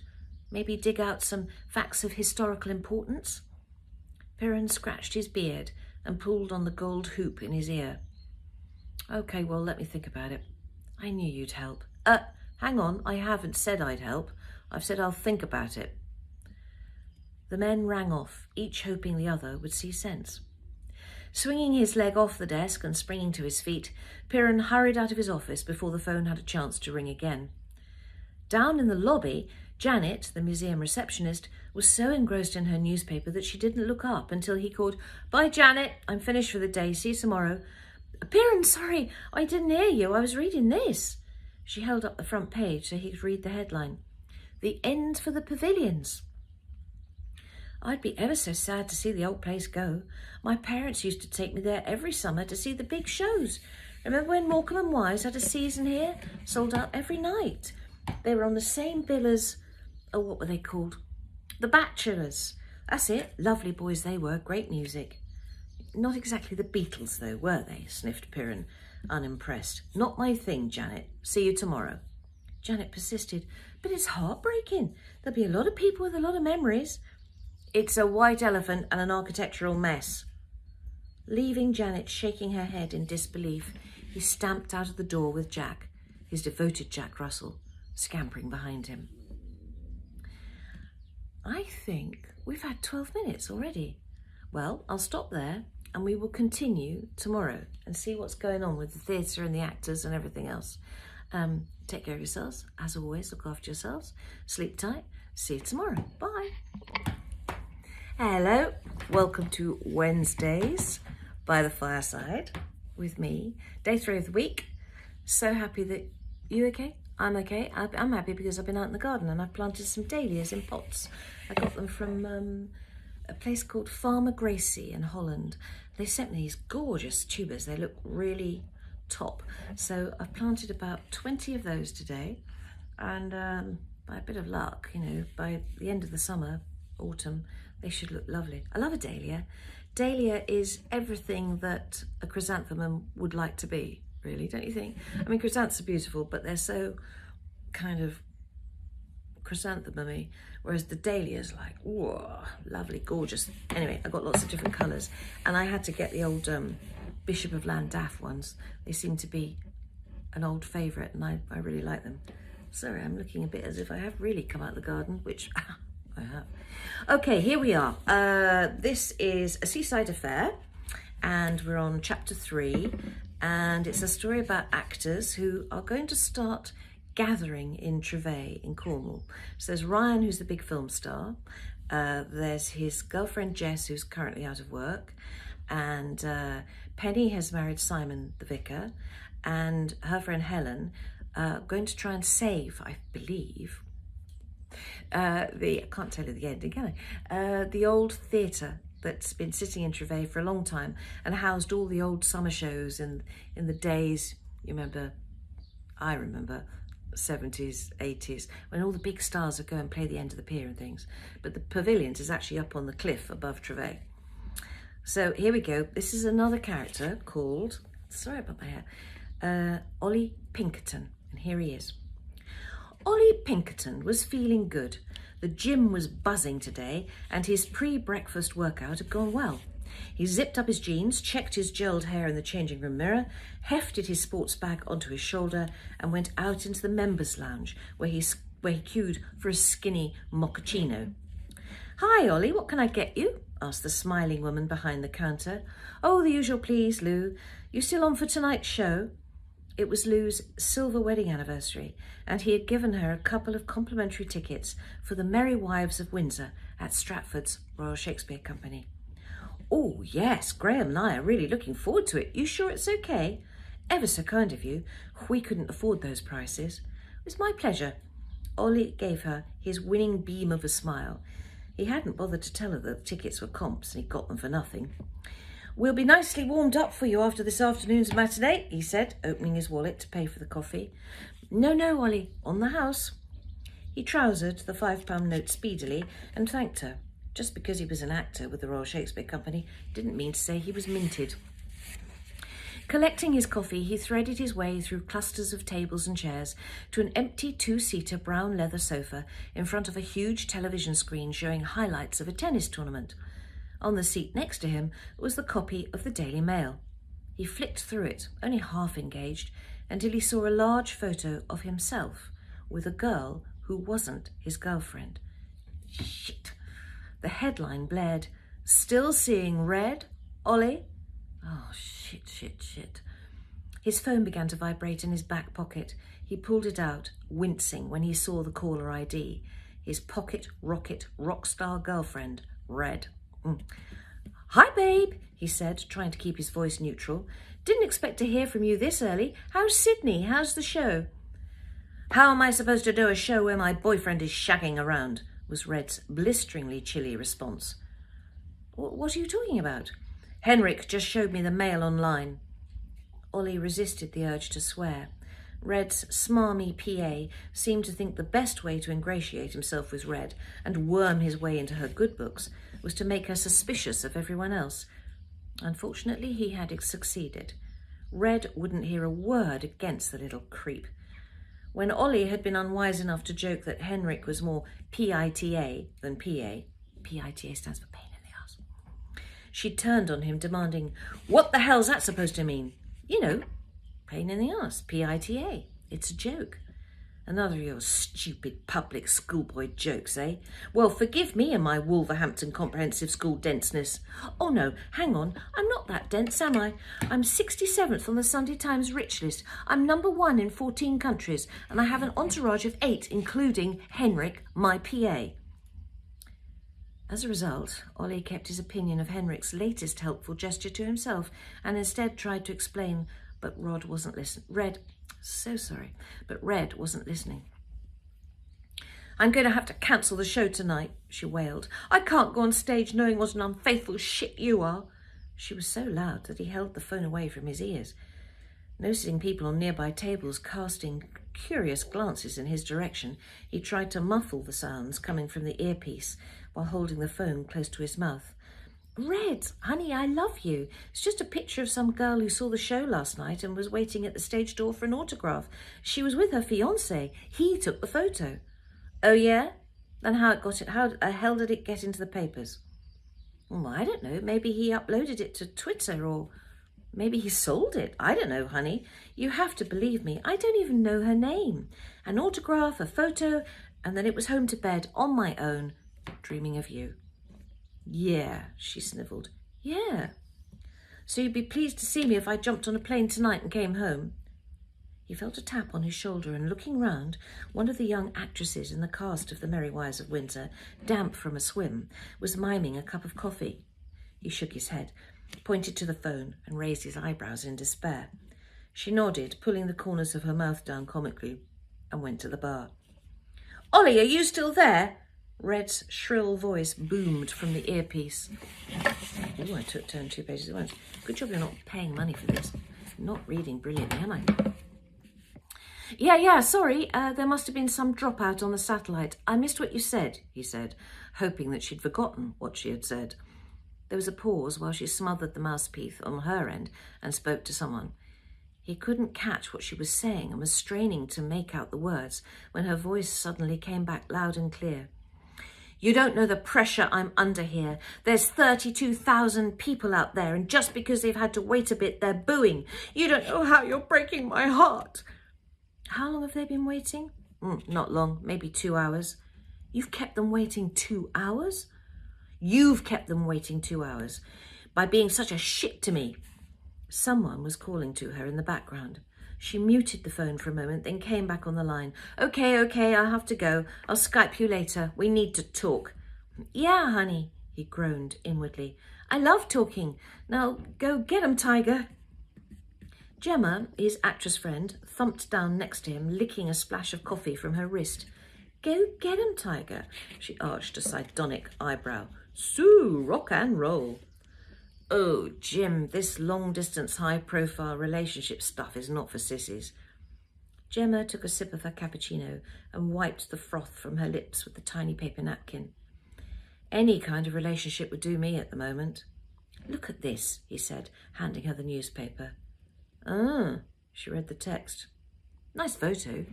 Maybe dig out some facts of historical importance? Piran scratched his beard and pulled on the gold hoop in his ear. OK, well, let me think about it. I knew you'd help. Hang on, I haven't said I'd help. I've said I'll think about it. The men rang off, each hoping the other would see sense. Swinging his leg off the desk and springing to his feet, Piran hurried out of his office before the phone had a chance to ring again. Down in the lobby, Janet, the museum receptionist, was so engrossed in her newspaper that she didn't look up until he called, "Bye, Janet. I'm finished for the day. See you tomorrow." "Piran, sorry, I didn't hear you. I was reading this." She held up the front page so he could read the headline. "The end for the Pavilions." I'd be ever so sad to see the old place go. My parents used to take me there every summer to see the big shows. Remember when Morecambe and Wise had a season here? Sold out every night. They were on the same bill as, what were they called? The Bachelors. That's it. Lovely boys they were. Great music. Not exactly the Beatles, though, were they? Sniffed Piran, unimpressed. Not my thing, Janet. See you tomorrow. Janet persisted. But it's heartbreaking. There'll be a lot of people with a lot of memories. It's a white elephant and an architectural mess. Leaving Janet shaking her head in disbelief, he stamped out of the door with Jack, his devoted Jack Russell, scampering behind him. I think we've had 12 minutes already. Well, I'll stop there and we will continue tomorrow and see what's going on with the theatre and the actors and everything else. Take care of yourselves. As always, look after yourselves. Sleep tight. See you tomorrow. Bye. Hello, welcome to Wednesdays by the fireside with me, day 3 of the week. So happy that you okay? I'm okay. I'm happy because I've been out in the garden and I've planted some dahlias in pots. I got them from a place called Farmer Gracie in Holland. They sent me these gorgeous tubers. They look really top. So I've planted about 20 of those today, and by a bit of luck, by the end of the summer, autumn, they should look lovely. I love a dahlia. Dahlia is everything that a chrysanthemum would like to be, really, don't you think? I mean, chrysanthemums are beautiful, but they're so kind of chrysanthemum-y, whereas the dahlia's like, whoa, lovely, gorgeous. Anyway, I got lots of different colours, and I had to get the old Bishop of Llandaff ones. They seem to be an old favourite, and I really like them. Sorry, I'm looking a bit as if I have really come out of the garden, which I have. Okay, here we are. This is A Seaside Affair, and we're on chapter 3, and it's a story about actors who are going to start gathering in Trevay in Cornwall. So there's Ryan, who's the big film star. There's his girlfriend Jess, who's currently out of work, and Penny has married Simon, the vicar, and her friend Helen going to try and save, I believe, I can't tell you the ending, can I? The old theatre that's been sitting in Trevay for a long time and housed all the old summer shows in the days, I remember, 70s, 80s, when all the big stars would go and play the end of the pier and things. But the pavilions is actually up on the cliff above Trevay. So here we go. This is another character called, sorry about my hair, Ollie Pinkerton. And here he is. Ollie Pinkerton was feeling good. The gym was buzzing today and his pre-breakfast workout had gone well. He zipped up his jeans, checked his gelled hair in the changing room mirror, hefted his sports bag onto his shoulder and went out into the members' lounge where he queued for a skinny mochaccino. "Hi, Ollie, what can I get you?" asked the smiling woman behind the counter. "Oh, the usual please, Lou. You still on for tonight's show?" It was Lou's silver wedding anniversary, and he had given her a couple of complimentary tickets for the Merry Wives of Windsor at Stratford's Royal Shakespeare Company. "Oh, yes, Graham and I are really looking forward to it. You sure it's okay?" "Ever so kind of you. We couldn't afford those prices." "It's my pleasure." Ollie gave her his winning beam of a smile. He hadn't bothered to tell her that the tickets were comps and he got them for nothing. "We'll be nicely warmed up for you after this afternoon's matinee," he said, opening his wallet to pay for the coffee. No, Ollie, on the house." He trousered the £5 note speedily and thanked her. Just because he was an actor with the Royal Shakespeare Company didn't mean to say he was minted. Collecting his coffee, he threaded his way through clusters of tables and chairs to an empty two-seater brown leather sofa in front of a huge television screen showing highlights of a tennis tournament. On the seat next to him was the copy of the Daily Mail. He flicked through it, only half engaged, until he saw a large photo of himself with a girl who wasn't his girlfriend. Shit! The headline blared, "Still seeing red, Ollie?" Oh, shit. His phone began to vibrate in his back pocket. He pulled it out, wincing when he saw the caller ID. His pocket rocket rock star girlfriend, Red. "Hi, babe," he said, trying to keep his voice neutral. "Didn't expect to hear from you this early. How's Sydney? How's the show?" "How am I supposed to do a show where my boyfriend is shagging around?" was Red's blisteringly chilly response. "What are you talking about?" "Henrik just showed me the Mail online." Ollie resisted the urge to swear. Red's smarmy PA seemed to think the best way to ingratiate himself with Red and worm his way into her good books was to make her suspicious of everyone else. Unfortunately, he had succeeded. Red wouldn't hear a word against the little creep. When Ollie had been unwise enough to joke that Henrik was more PITA than PA, PITA stands for pain in the ass, she turned on him demanding, "What the hell's that supposed to mean?" "You know, pain in the ass, PITA. It's a joke." "Another of your stupid public schoolboy jokes, eh? Well, forgive me and my Wolverhampton Comprehensive School denseness." "Oh no, hang on, I'm not that dense, am I? I'm 67th on the Sunday Times Rich List. I'm number 1 in 14 countries, and I have an entourage of 8, including Henrik, my PA." As a result, Ollie kept his opinion of Henrik's latest helpful gesture to himself and instead tried to explain, but Red wasn't listening. Red wasn't listening. "I'm going to have to cancel the show tonight," she wailed. "I can't go on stage knowing what an unfaithful shit you are." She was so loud that he held the phone away from his ears. Noticing people on nearby tables casting curious glances in his direction, he tried to muffle the sounds coming from the earpiece while holding the phone close to his mouth. "Red, honey, I love you. It's just a picture of some girl who saw the show last night and was waiting at the stage door for an autograph. She was with her fiancé. He took the photo." "Oh, yeah? Then how the hell did it get into the papers?" "Well, I don't know. Maybe he uploaded it to Twitter or maybe he sold it. I don't know, honey. You have to believe me. I don't even know her name. An autograph, a photo, and then it was home to bed on my own, dreaming of you." "Yeah," she snivelled. "Yeah. So you'd be pleased to see me if I jumped on a plane tonight and came home?" He felt a tap on his shoulder and, looking round, one of the young actresses in the cast of the Merry Wives of Windsor, damp from a swim, was miming a cup of coffee. He shook his head, pointed to the phone and raised his eyebrows in despair. She nodded, pulling the corners of her mouth down comically, and went to the bar. "Ollie, are you still there?" Red's shrill voice boomed from the earpiece. I took turn 2 pages at once. Good job you're not paying money for this. Not reading brilliantly, am I? Yeah, sorry. There must have been some dropout on the satellite. I missed what you said, he said, hoping that she'd forgotten what she had said. There was a pause while she smothered the mouthpiece on her end and spoke to someone. He couldn't catch what she was saying and was straining to make out the words when her voice suddenly came back loud and clear. You don't know the pressure I'm under here. There's 32,000 people out there, and just because they've had to wait a bit, they're booing. You don't know how you're breaking my heart. How long have they been waiting? Not long, maybe 2 hours. You've kept them waiting 2 hours? You've kept them waiting 2 hours by being such a shit to me. Someone was calling to her in the background. She muted the phone for a moment, then came back on the line. Okay, I'll have to go. I'll Skype you later. We need to talk. Yeah, honey, he groaned inwardly. I love talking. Now go get 'em, Tiger. Gemma, his actress friend, thumped down next to him, licking a splash of coffee from her wrist. Go get 'em, Tiger. She arched a sardonic eyebrow. Sue, rock and roll. Oh, Jim, this long-distance, high-profile relationship stuff is not for sissies. Gemma took a sip of her cappuccino and wiped the froth from her lips with the tiny paper napkin. Any kind of relationship would do me at the moment. Look at this, he said, handing her the newspaper. She read the text. Nice photo.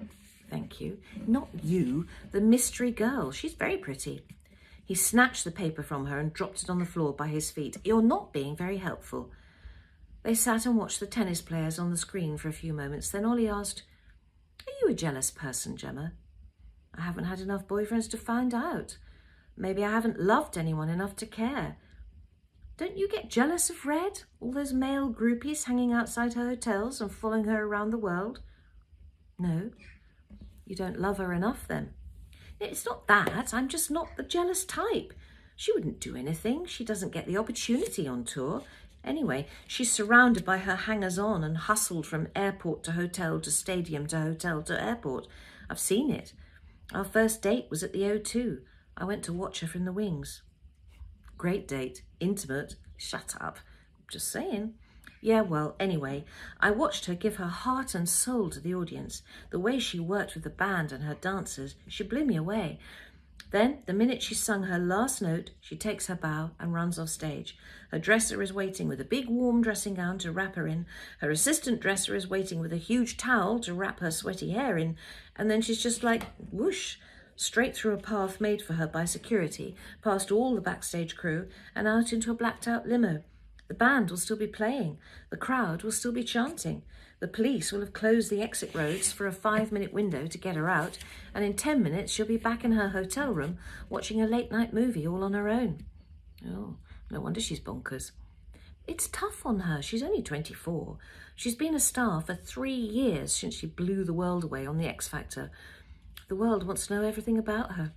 Thank you. Not you, the mystery girl. She's very pretty. He snatched the paper from her and dropped it on the floor by his feet. You're not being very helpful. They sat and watched the tennis players on the screen for a few moments. Then Ollie asked, Are you a jealous person, Gemma? I haven't had enough boyfriends to find out. Maybe I haven't loved anyone enough to care. Don't you get jealous of Red? All those male groupies hanging outside her hotels and following her around the world? No. You don't love her enough then. It's not that. I'm just not the jealous type. She wouldn't do anything. She doesn't get the opportunity on tour. Anyway, she's surrounded by her hangers-on and hustled from airport to hotel to stadium to hotel to airport. I've seen it. Our first date was at the O2. I went to watch her from the wings. Great date. Intimate. Shut up. Just saying. Yeah, well, anyway, I watched her give her heart and soul to the audience. The way she worked with the band and her dancers, she blew me away. Then, the minute she sung her last note, she takes her bow and runs off stage. Her dresser is waiting with a big warm dressing gown to wrap her in. Her assistant dresser is waiting with a huge towel to wrap her sweaty hair in. And then she's just like, whoosh, straight through a path made for her by security, past all the backstage crew, and out into a blacked-out limo. The band will still be playing. The crowd will still be chanting. The police will have closed the exit roads for a 5-minute window to get her out, and in 10 minutes she'll be back in her hotel room watching a late-night movie all on her own. Oh, no wonder she's bonkers. It's tough on her. She's only 24. She's been a star for 3 years since she blew the world away on the X Factor. The world wants to know everything about her.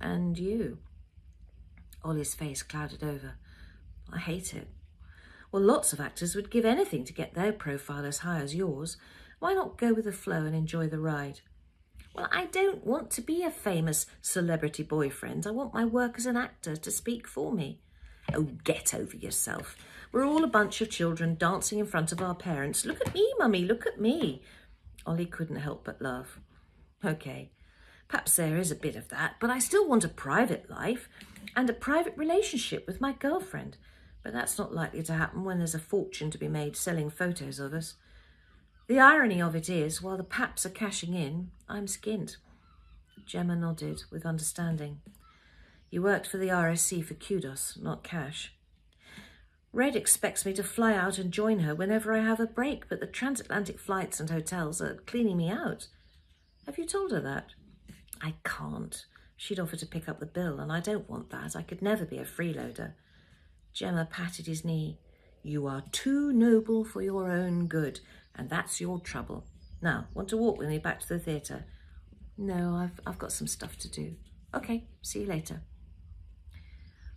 And you. Ollie's face clouded over. I hate it. Well, lots of actors would give anything to get their profile as high as yours. Why not go with the flow and enjoy the ride? Well, I don't want to be a famous celebrity boyfriend. I want my work as an actor to speak for me. Oh, get over yourself. We're all a bunch of children dancing in front of our parents. Look at me, Mummy, look at me. Ollie couldn't help but laugh. Okay, perhaps there is a bit of that, but I still want a private life and a private relationship with my girlfriend. But that's not likely to happen when there's a fortune to be made selling photos of us. The irony of it is, while the paps are cashing in, I'm skint. Gemma nodded with understanding. You worked for the RSC for kudos, not cash. Red expects me to fly out and join her whenever I have a break, but the transatlantic flights and hotels are cleaning me out. Have you told her that? I can't. She'd offer to pick up the bill, and I don't want that. I could never be a freeloader. Gemma patted his knee. You are too noble for your own good, and that's your trouble. Now, want to walk with me back to the theatre? No, I've got some stuff to do. Okay, see you later.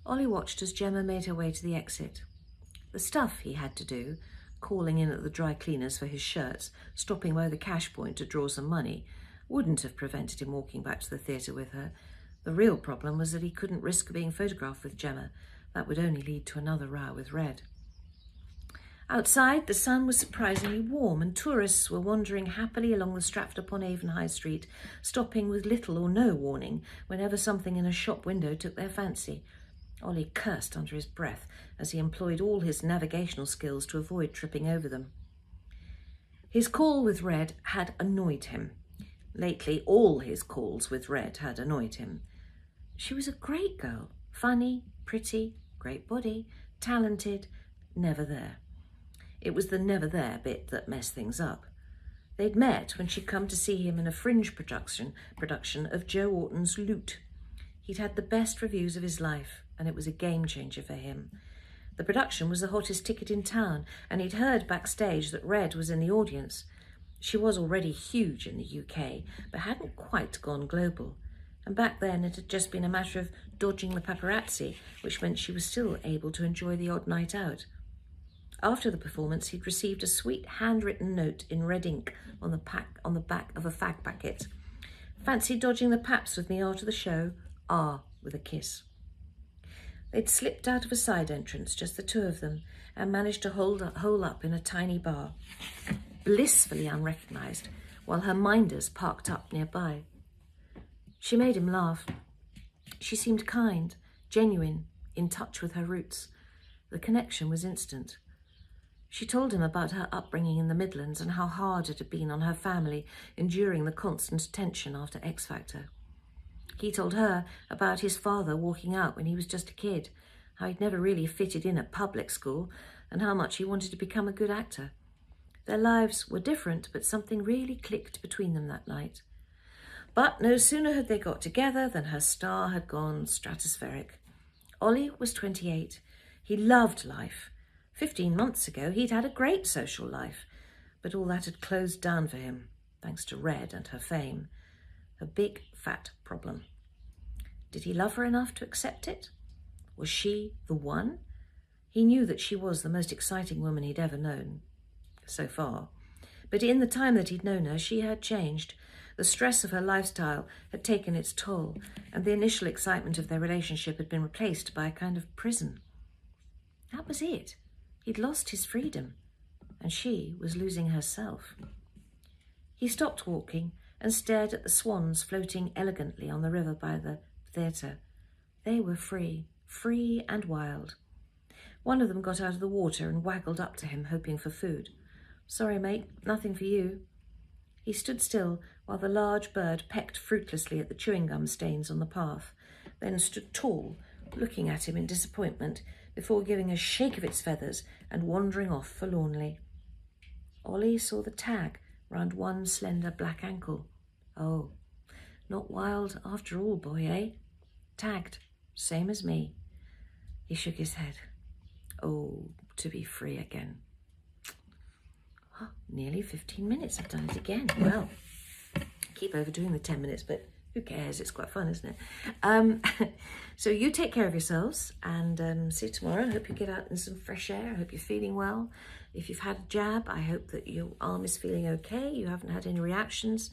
Ollie watched as Gemma made her way to the exit. The stuff he had to do, calling in at the dry cleaners for his shirts, stopping by the cash point to draw some money, wouldn't have prevented him walking back to the theatre with her. The real problem was that he couldn't risk being photographed with Gemma. That would only lead to another row with Red. Outside, the sun was surprisingly warm, and tourists were wandering happily along the Stratford-upon-Avon High Street, stopping with little or no warning whenever something in a shop window took their fancy. Ollie cursed under his breath as he employed all his navigational skills to avoid tripping over them. His call with Red had annoyed him. Lately, all his calls with Red had annoyed him. She was a great girl, funny, pretty, great body, talented, never there. It was the never there bit that messed things up. They'd met when she'd come to see him in a fringe production of Joe Orton's Lait. He'd had the best reviews of his life, and it was a game changer for him. The production was the hottest ticket in town, and he'd heard backstage that Red was in the audience. She was already huge in the UK, but hadn't quite gone global. And back then it had just been a matter of dodging the paparazzi, which meant she was still able to enjoy the odd night out. After the performance, he'd received a sweet handwritten note in red ink on the back of a fag packet. Fancy dodging the paps with me after the show? Ah, with a kiss. They'd slipped out of a side entrance, just the two of them, and managed to hole up in a tiny bar, blissfully unrecognised, while her minders parked up nearby. She made him laugh. She seemed kind, genuine, in touch with her roots. The connection was instant. She told him about her upbringing in the Midlands and how hard it had been on her family, enduring the constant tension after X Factor. He told her about his father walking out when he was just a kid, how he'd never really fitted in at public school, and how much he wanted to become a good actor. Their lives were different, but something really clicked between them that night. But no sooner had they got together than her star had gone stratospheric. Ollie was 28. He loved life. 15 months ago, he'd had a great social life, but all that had closed down for him, thanks to Red and her fame. A big, fat problem. Did he love her enough to accept it? Was she the one? He knew that she was the most exciting woman he'd ever known, so far. But in the time that he'd known her, she had changed. The stress of her lifestyle had taken its toll, and the initial excitement of their relationship had been replaced by a kind of prison. That was it. He'd lost his freedom, and she was losing herself. He stopped walking and stared at the swans floating elegantly on the river by the theatre. They were free and wild. One of them got out of the water and waggled up to him, hoping for food. "Sorry, mate, nothing for you." He stood still while the large bird pecked fruitlessly at the chewing gum stains on the path, then stood tall, looking at him in disappointment, before giving a shake of its feathers and wandering off forlornly. Ollie saw the tag round one slender black ankle. Oh, not wild after all, boy, eh? Tagged, same as me. He shook his head. Oh, to be free again. Oh, nearly 15 minutes, I've done it again. Well, keep overdoing the 10 minutes, but who cares? It's quite fun, isn't it? So you take care of yourselves, and see you tomorrow. I hope you get out in some fresh air. I hope you're feeling well. If you've had a jab, I hope that your arm is feeling okay. You haven't had any reactions,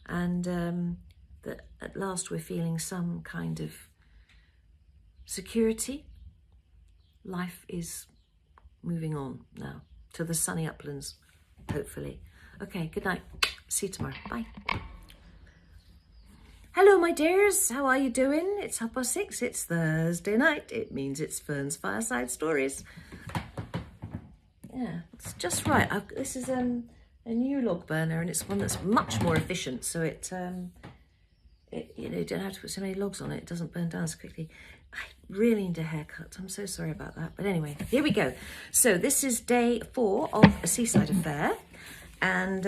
and that at last we're feeling some kind of security. Life is moving on now to the sunny uplands, hopefully. Okay, good night. See you tomorrow. Bye. Hello, my dears. How are you doing? It's 6:30. It's Thursday night. It means it's Fern's Fireside Stories. Yeah, it's just right. This is a new log burner, and it's one that's much more efficient. So you don't have to put so many logs on it. It doesn't burn down so quickly. I really need a haircut. I'm so sorry about that. But anyway, here we go. So this is day 4 of A Seaside Affair, and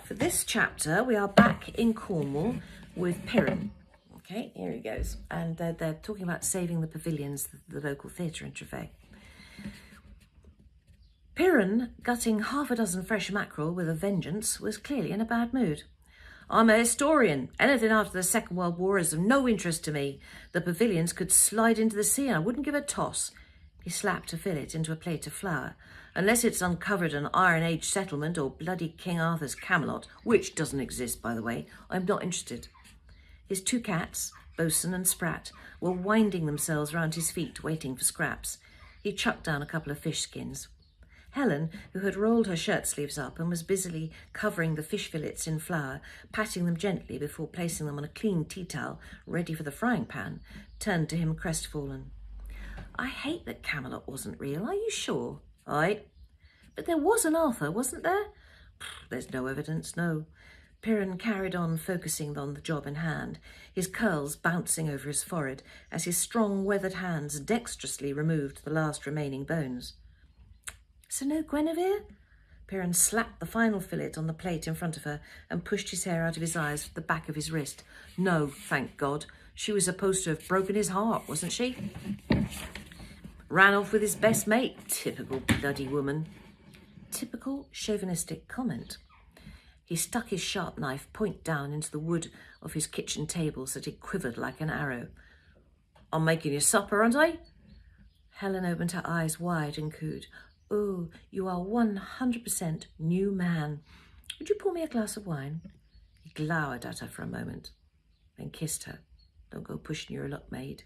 for this chapter, we are back in Cornwall with Piran. Okay, here he goes. And they're talking about saving the pavilions, the local theatre in Trevay. Piran, gutting half a dozen fresh mackerel with a vengeance, was clearly in a bad mood. "I'm a historian. Anything after the Second World War is of no interest to me. The pavilions could slide into the sea and I wouldn't give a toss." He slapped a fillet into a plate of flour. "Unless it's uncovered an Iron Age settlement or bloody King Arthur's Camelot, which doesn't exist, by the way, I'm not interested." His 2 cats, Bosun and Sprat were winding themselves round his feet, waiting for scraps. He chucked down a couple of fish skins. Helen, who had rolled her shirt sleeves up and was busily covering the fish fillets in flour, patting them gently before placing them on a clean tea towel ready for the frying pan, turned to him crestfallen. "I hate that Camelot wasn't real. Are you sure?" "Aye." "But there was an Arthur, wasn't there?" "There's no evidence, no." Piran carried on focusing on the job in hand, his curls bouncing over his forehead as his strong, weathered hands dexterously removed the last remaining bones. "So no Guinevere?" Piran slapped the final fillet on the plate in front of her and pushed his hair out of his eyes with the back of his wrist. "No, thank God. She was supposed to have broken his heart, wasn't she? Ran off with his best mate. Typical bloody woman." Typical chauvinistic comment. He stuck his sharp knife point down into the wood of his kitchen table so that it quivered like an arrow. "I'm making you supper, aren't I?" Helen opened her eyes wide and cooed, "Oh, you are 100% new man. Would you pour me a glass of wine?" He glowered at her for a moment, then kissed her. "Don't go pushing your luck, maid."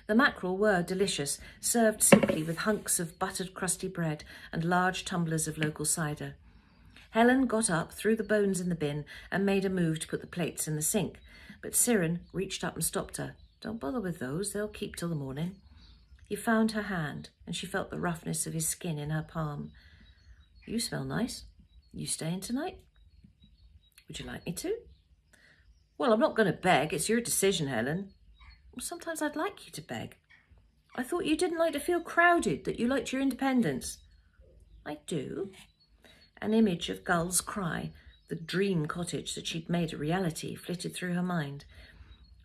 The mackerel were delicious, served simply with hunks of buttered crusty bread and large tumblers of local cider. Helen got up, threw the bones in the bin, and made a move to put the plates in the sink, but Siren reached up and stopped her. "Don't bother with those, they'll keep till the morning." He found her hand, and she felt the roughness of his skin in her palm. "You smell nice. You staying tonight?" "Would you like me to?" "Well, I'm not going to beg. It's your decision, Helen." "Well, sometimes I'd like you to beg." "I thought you didn't like to feel crowded, that you liked your independence." "I do." An image of Gull's Cry, the dream cottage that she'd made a reality, flitted through her mind.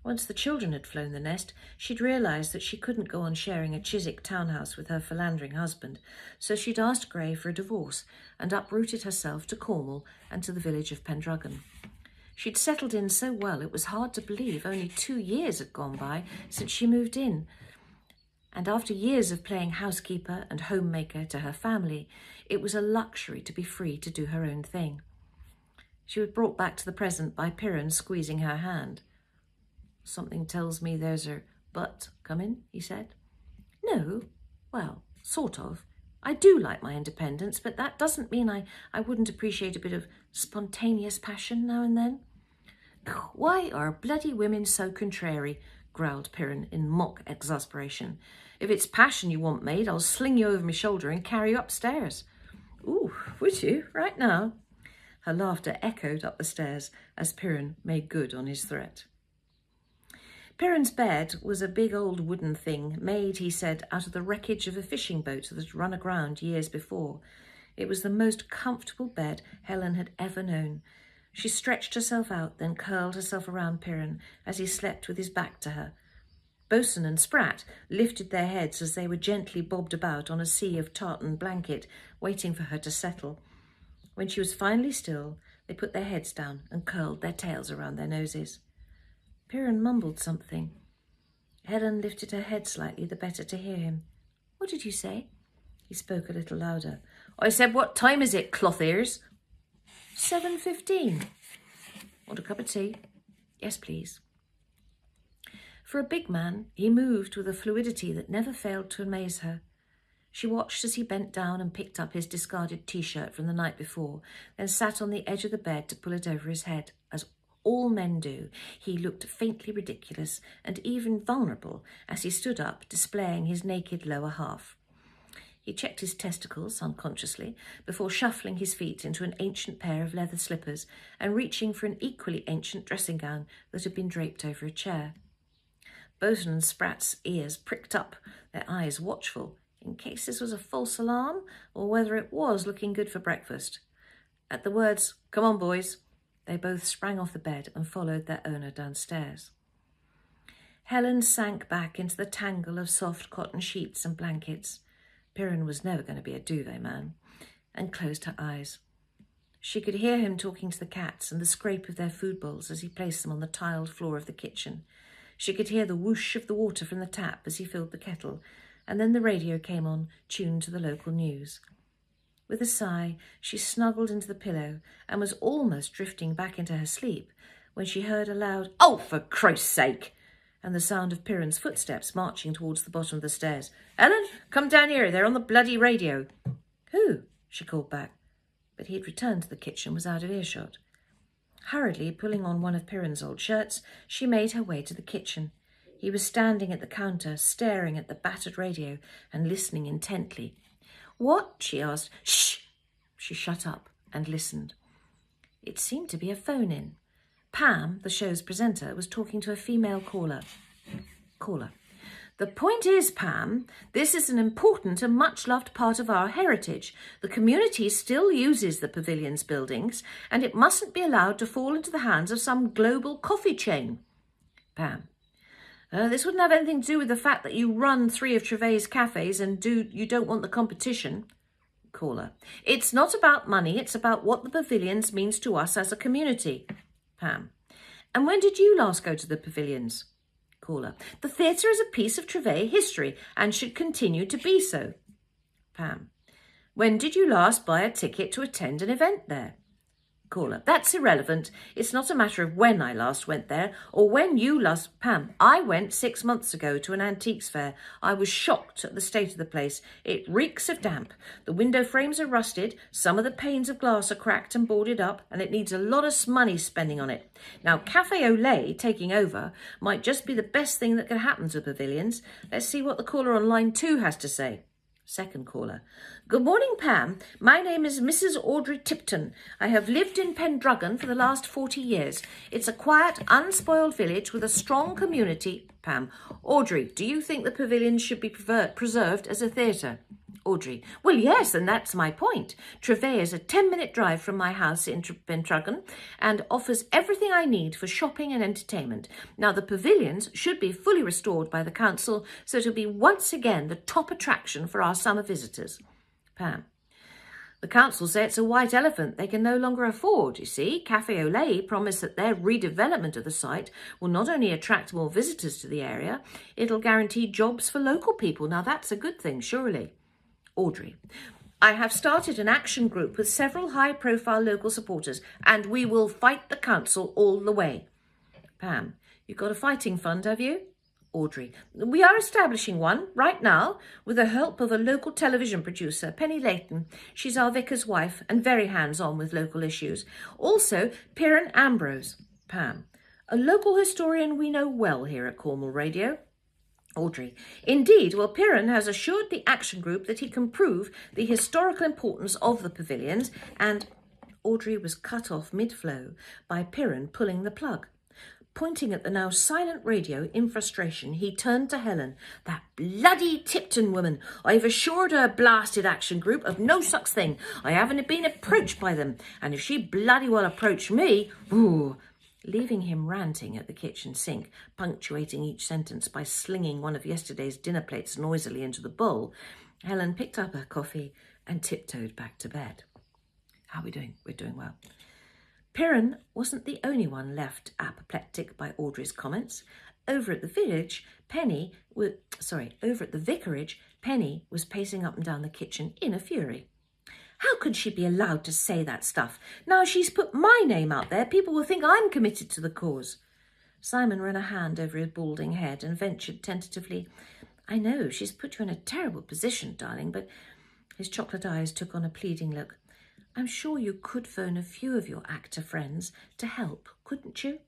Once the children had flown the nest, she'd realised that she couldn't go on sharing a Chiswick townhouse with her philandering husband, so she'd asked Gray for a divorce and uprooted herself to Cornwall and to the village of Pendragon. She'd settled in so well it was hard to believe only 2 years had gone by since she moved in. And after years of playing housekeeper and homemaker to her family, it was a luxury to be free to do her own thing. She was brought back to the present by Piran squeezing her hand. "Something tells me there's a but coming," he said. "No, well, sort of. I do like my independence, but that doesn't mean I wouldn't appreciate a bit of spontaneous passion now and then." "Why are bloody women so contrary?" growled Piran in mock exasperation. "If it's passion you want, maid, I'll sling you over my shoulder and carry you upstairs." "Ooh, would you? Right now?" Her laughter echoed up the stairs as Piran made good on his threat. Piran's bed was a big old wooden thing, made, he said, out of the wreckage of a fishing boat that had run aground years before. It was the most comfortable bed Helen had ever known. She stretched herself out, then curled herself around Piran as he slept with his back to her. Bosun and Sprat lifted their heads as they were gently bobbed about on a sea of tartan blanket, waiting for her to settle. When she was finally still, they put their heads down and curled their tails around their noses. Piran mumbled something. Helen lifted her head slightly, the better to hear him. "What did you say?" He spoke a little louder. "I said, what time is it, cloth ears?" 7:15. "Want a cup of tea?" "Yes, please." For a big man, he moved with a fluidity that never failed to amaze her. She watched as he bent down and picked up his discarded T-shirt from the night before, then sat on the edge of the bed to pull it over his head. As all men do, he looked faintly ridiculous and even vulnerable as he stood up, displaying his naked lower half. He checked his testicles unconsciously before shuffling his feet into an ancient pair of leather slippers and reaching for an equally ancient dressing gown that had been draped over a chair. Bosun and Sprat's ears pricked up, their eyes watchful, in case this was a false alarm or whether it was looking good for breakfast. At the words, "Come on, boys," they both sprang off the bed and followed their owner downstairs. Helen sank back into the tangle of soft cotton sheets and blankets. Piran was never going to be a duvet man, and closed her eyes. She could hear him talking to the cats and the scrape of their food bowls as he placed them on the tiled floor of the kitchen. She could hear the whoosh of the water from the tap as he filled the kettle, and then the radio came on, tuned to the local news. With a sigh, she snuggled into the pillow and was almost drifting back into her sleep when she heard a loud, "Oh, for Christ's sake!" and the sound of Piran's footsteps marching towards the bottom of the stairs. "Ellen, come down here, they're on the bloody radio." "Who?" she called back, but he had returned to the kitchen, was out of earshot. Hurriedly pulling on one of Piran's old shirts, she made her way to the kitchen. He was standing at the counter, staring at the battered radio and listening intently. "What?" she asked. "Shh!" She shut up and listened. It seemed to be a phone-in. Pam, the show's presenter, was talking to a female caller. "The point is, Pam, this is an important and much-loved part of our heritage. The community still uses the pavilion's buildings, and it mustn't be allowed to fall into the hands of some global coffee chain." Pam: "This wouldn't have anything to do with the fact that you run 3 of Trevay's cafes and you don't want the competition." Caller: "It's not about money, it's about what the pavilions means to us as a community." Pam: "And when did you last go to the pavilions?" Caller: "The theatre is a piece of Trevay history and should continue to be so." Pam: "When did you last buy a ticket to attend an event there?" Caller: "That's irrelevant. It's not a matter of when I last went there or when you last..." Pam: "I went 6 months ago to an antiques fair. I was shocked at the state of the place. It reeks of damp. The window frames are rusted, some of the panes of glass are cracked and boarded up, and it needs a lot of money spending on it. Now, Café Lait taking over might just be the best thing that could happen to the pavilions. Let's see what the caller on line 2 has to say." Second caller: "Good morning, Pam. My name is Mrs. Audrey Tipton. I have lived in Pendragon for the last 40 years. It's a quiet, unspoiled village with a strong community." Pam: "Audrey, do you think the pavilion should be preserved as a theatre?" Audrey: "Well, yes, and that's my point. Trevay is a 10-minute drive from my house in Pendragon and offers everything I need for shopping and entertainment. Now, the pavilions should be fully restored by the council, so it'll be once again the top attraction for our summer visitors." Pam: "The council say it's a white elephant they can no longer afford. You see, Café Olay promised that their redevelopment of the site will not only attract more visitors to the area, it'll guarantee jobs for local people. Now, that's a good thing, surely." Audrey: "I have started an action group with several high-profile local supporters, and we will fight the council all the way." Pam: "You've got a fighting fund, have you?" Audrey: "We are establishing one right now with the help of a local television producer, Penny Leighton. She's our vicar's wife and very hands-on with local issues. Also, Piran Ambrose." Pam: "A local historian we know well here at Cornwall Radio." Audrey: "Indeed, well, Piran has assured the action group that he can prove the historical importance of the pavilions," and Audrey was cut off mid-flow by Piran pulling the plug. Pointing at the now silent radio in frustration, he turned to Helen. "That bloody Tipton woman! I've assured her blasted action group of no such thing. I haven't been approached by them, and if she bloody well approached me, ooh." Leaving him ranting at the kitchen sink, punctuating each sentence by slinging one of yesterday's dinner plates noisily into the bowl, Helen picked up her coffee and tiptoed back to bed. "How are we doing?" "We're doing well." Piran wasn't the only one left apoplectic by Audrey's comments. Over at the vicarage, Penny was pacing up and down the kitchen in a fury. "How could she be allowed to say that stuff? Now she's put my name out there, people will think I'm committed to the cause." Simon ran a hand over his balding head and ventured tentatively, "I know, she's put you in a terrible position, darling, but..." His chocolate eyes took on a pleading look. "I'm sure you could phone a few of your actor friends to help, couldn't you?"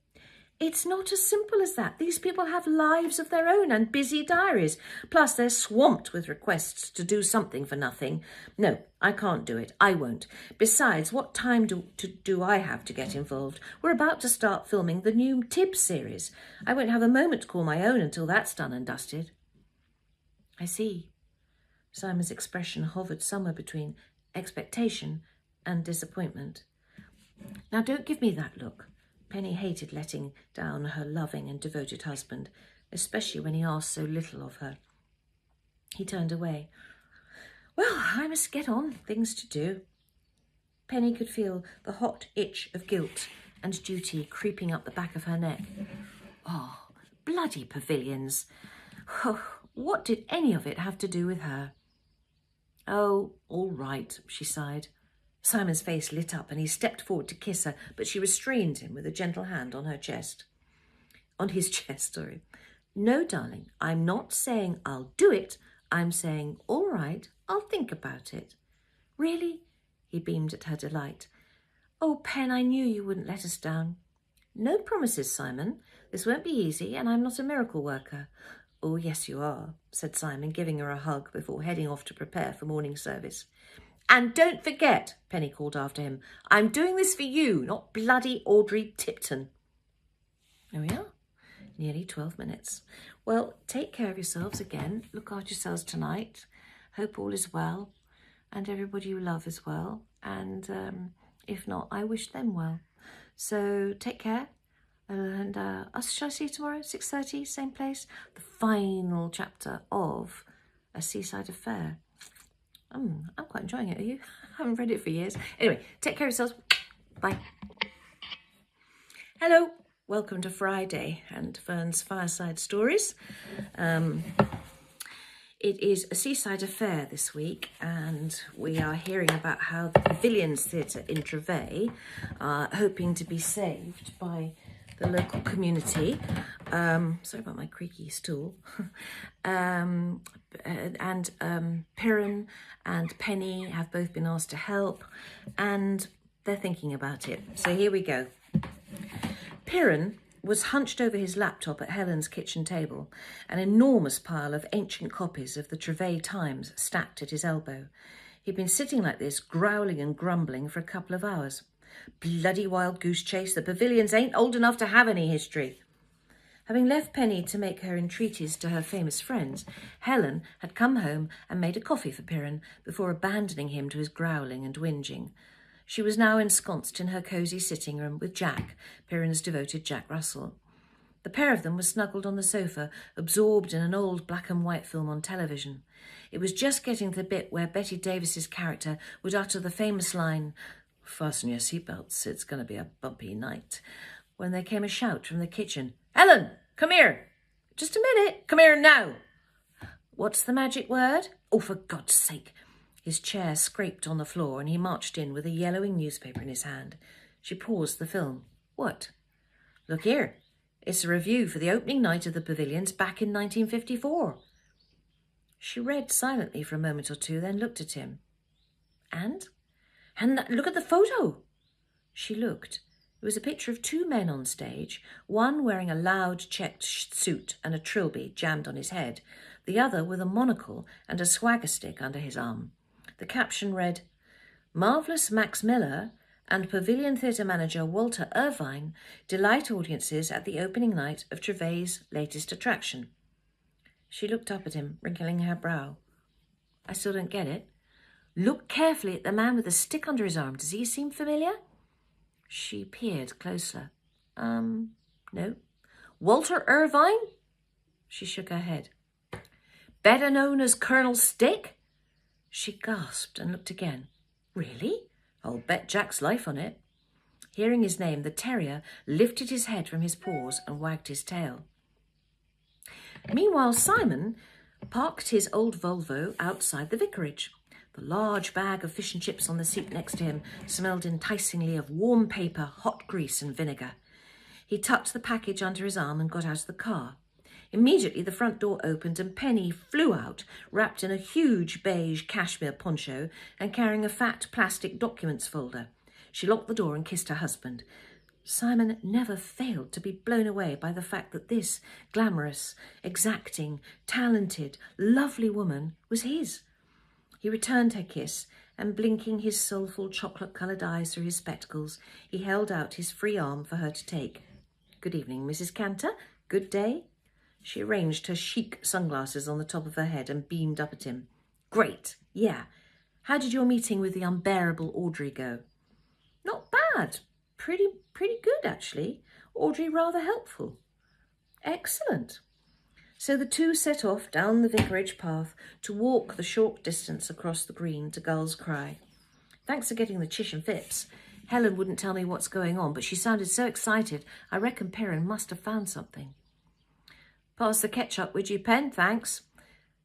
"It's not as simple as that. These people have lives of their own and busy diaries. Plus, they're swamped with requests to do something for nothing. No, I can't do it. I won't. Besides, what time do I have to get involved? We're about to start filming the new Tibbs series. I won't have a moment to call my own until that's done and dusted." "I see." Simon's expression hovered somewhere between expectation and disappointment. "Now, don't give me that look." Penny hated letting down her loving and devoted husband, especially when he asked so little of her. He turned away. "Well, I must get on. Things to do." Penny could feel the hot itch of guilt and duty creeping up the back of her neck. Oh, bloody pavilions. What did any of it have to do with her? "Oh, all right," she sighed. Simon's face lit up and he stepped forward to kiss her, but she restrained him with a gentle hand on his chest. No, darling, I'm not saying I'll do it. I'm saying, all right, I'll think about it. Really? He beamed at her delight. Oh, Pen, I knew you wouldn't let us down. No promises, Simon. This won't be easy, and I'm not a miracle worker. Oh, yes, you are, said Simon, giving her a hug before heading off to prepare for morning service. And don't forget, Penny called after him, I'm doing this for you, not bloody Audrey Tipton. There we are. Nearly 12 minutes. Well, take care of yourselves again. Look after yourselves tonight. Hope all is well. And everybody you love as well. And if not, I wish them well. So take care. And shall I see you tomorrow? 6:30, same place. The final chapter of A Seaside Affair. I'm quite enjoying it. Are you? I haven't read it for years. Anyway, take care of yourselves. Bye. Hello. Welcome to Friday and Fern's Fireside Stories. It is A Seaside Affair this week, and we are hearing about how the Pavilions Theatre in Trevay are hoping to be saved by the local community. Sorry about my creaky stool. Piran and Penny have both been asked to help, and they're thinking about it. So here we go. Piran was hunched over his laptop at Helen's kitchen table, an enormous pile of ancient copies of the Trevay Times stacked at his elbow. He'd been sitting like this, growling and grumbling for a couple of hours. Bloody wild goose chase, the Pavilions ain't old enough to have any history. Having left Penny to make her entreaties to her famous friends, Helen had come home and made a coffee for Piran before abandoning him to his growling and whinging. She was now ensconced in her cosy sitting room with Jack, Piran's devoted Jack Russell. The pair of them were snuggled on the sofa, absorbed in an old black and white film on television. It was just getting to the bit where Betty Davis's character would utter the famous line, "Fasten your seatbelts, it's going to be a bumpy night," when there came a shout from the kitchen. "Helen, come here! Just a minute, come here now!" "What's the magic word?" "Oh, for God's sake!" His chair scraped on the floor and he marched in with a yellowing newspaper in his hand. She paused the film. "What?" "Look here. It's a review for the opening night of the Pavilions back in 1954. She read silently for a moment or two, then looked at him. And look at the photo." She looked. It was a picture of two men on stage, one wearing a loud checked suit and a trilby jammed on his head, the other with a monocle and a swagger stick under his arm. The caption read, "Marvellous Max Miller and Pavilion Theatre manager Walter Irvine delight audiences at the opening night of Trevay's latest attraction." She looked up at him, wrinkling her brow. "I still don't get it. Look carefully at the man with the stick under his arm. Does he seem familiar?" She peered closer. No. "Walter Irvine?" She shook her head. "Better known as Colonel Stick?" She gasped and looked again. "Really? I'll bet Jack's life on it." Hearing his name, the terrier lifted his head from his paws and wagged his tail. Meanwhile, Simon parked his old Volvo outside the vicarage. The large bag of fish and chips on the seat next to him smelled enticingly of warm paper, hot grease and vinegar. He tucked the package under his arm and got out of the car. Immediately the front door opened and Penny flew out, wrapped in a huge beige cashmere poncho and carrying a fat plastic documents folder. She locked the door and kissed her husband. Simon never failed to be blown away by the fact that this glamorous, exacting, talented, lovely woman was his. He returned her kiss, and blinking his soulful chocolate-coloured eyes through his spectacles, he held out his free arm for her to take. "Good evening, Mrs. Cantor. Good day." She arranged her chic sunglasses on the top of her head and beamed up at him. "Great, yeah. How did your meeting with the unbearable Audrey go?" "Not bad. Pretty good, actually. Audrey rather helpful." "Excellent." So the two set off down the vicarage path to walk the short distance across the green to Gull's Cry. Thanks for getting the chish and fips. Helen wouldn't tell me what's going on, but she sounded so excited, I reckon Piran must have found something. "Pass the ketchup, would you, Pen? Thanks."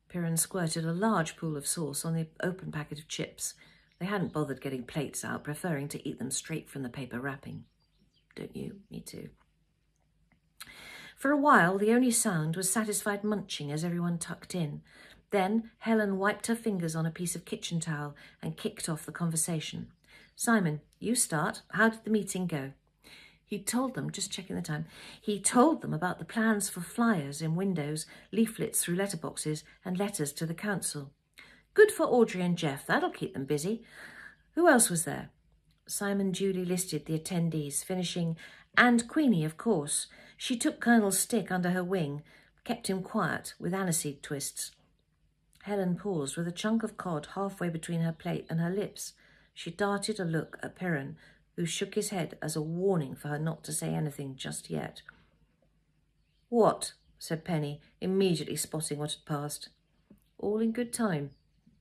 Piran squirted a large pool of sauce on the open packet of chips. They hadn't bothered getting plates out, preferring to eat them straight from the paper wrapping. Don't you? Me too. For a while, the only sound was satisfied munching as everyone tucked in. Then Helen wiped her fingers on a piece of kitchen towel and kicked off the conversation. Simon, you start. How did the meeting go? He told them, just checking the time, he told them about the plans for flyers in windows, leaflets through letterboxes and letters to the council. Good for Audrey and Jeff, that'll keep them busy. Who else was there? Simon duly listed the attendees, finishing, and Queenie, of course. She took Colonel's stick under her wing, kept him quiet with aniseed twists. Helen paused with a chunk of cod halfway between her plate and her lips. She darted a look at Piran, who shook his head as a warning for her not to say anything just yet. What? Said Penny, immediately spotting what had passed. All in good time,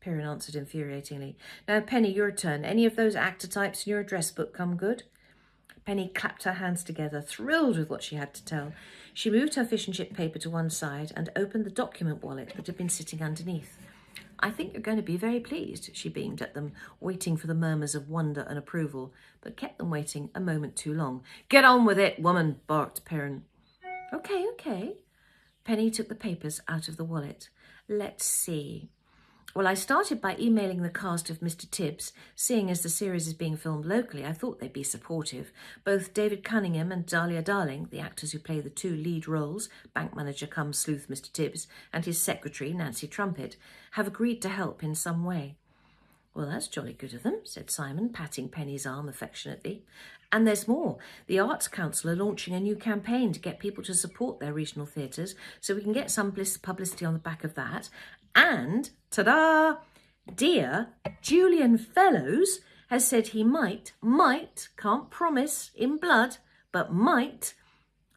Piran answered infuriatingly. Now, Penny, your turn. Any of those actor types in your address book come good? Penny clapped her hands together, thrilled with what she had to tell. She moved her fish and chip paper to one side and opened the document wallet that had been sitting underneath. I think you're going to be very pleased, she beamed at them, waiting for the murmurs of wonder and approval, but kept them waiting a moment too long. Get on with it, woman, barked Piran. Okay. Penny took the papers out of the wallet. Let's see. Well, I started by emailing the cast of Mr. Tibbs. Seeing as the series is being filmed locally, I thought they'd be supportive. Both David Cunningham and Dahlia Darling, the actors who play the two lead roles, bank manager cum sleuth Mr. Tibbs, and his secretary, Nancy Trumpet, have agreed to help in some way. Well, that's jolly good of them, said Simon, patting Penny's arm affectionately. And there's more. The Arts Council are launching a new campaign to get people to support their regional theatres, so we can get some publicity on the back of that. And, ta-da, dear Julian Fellows has said he might, can't promise in blood, but might,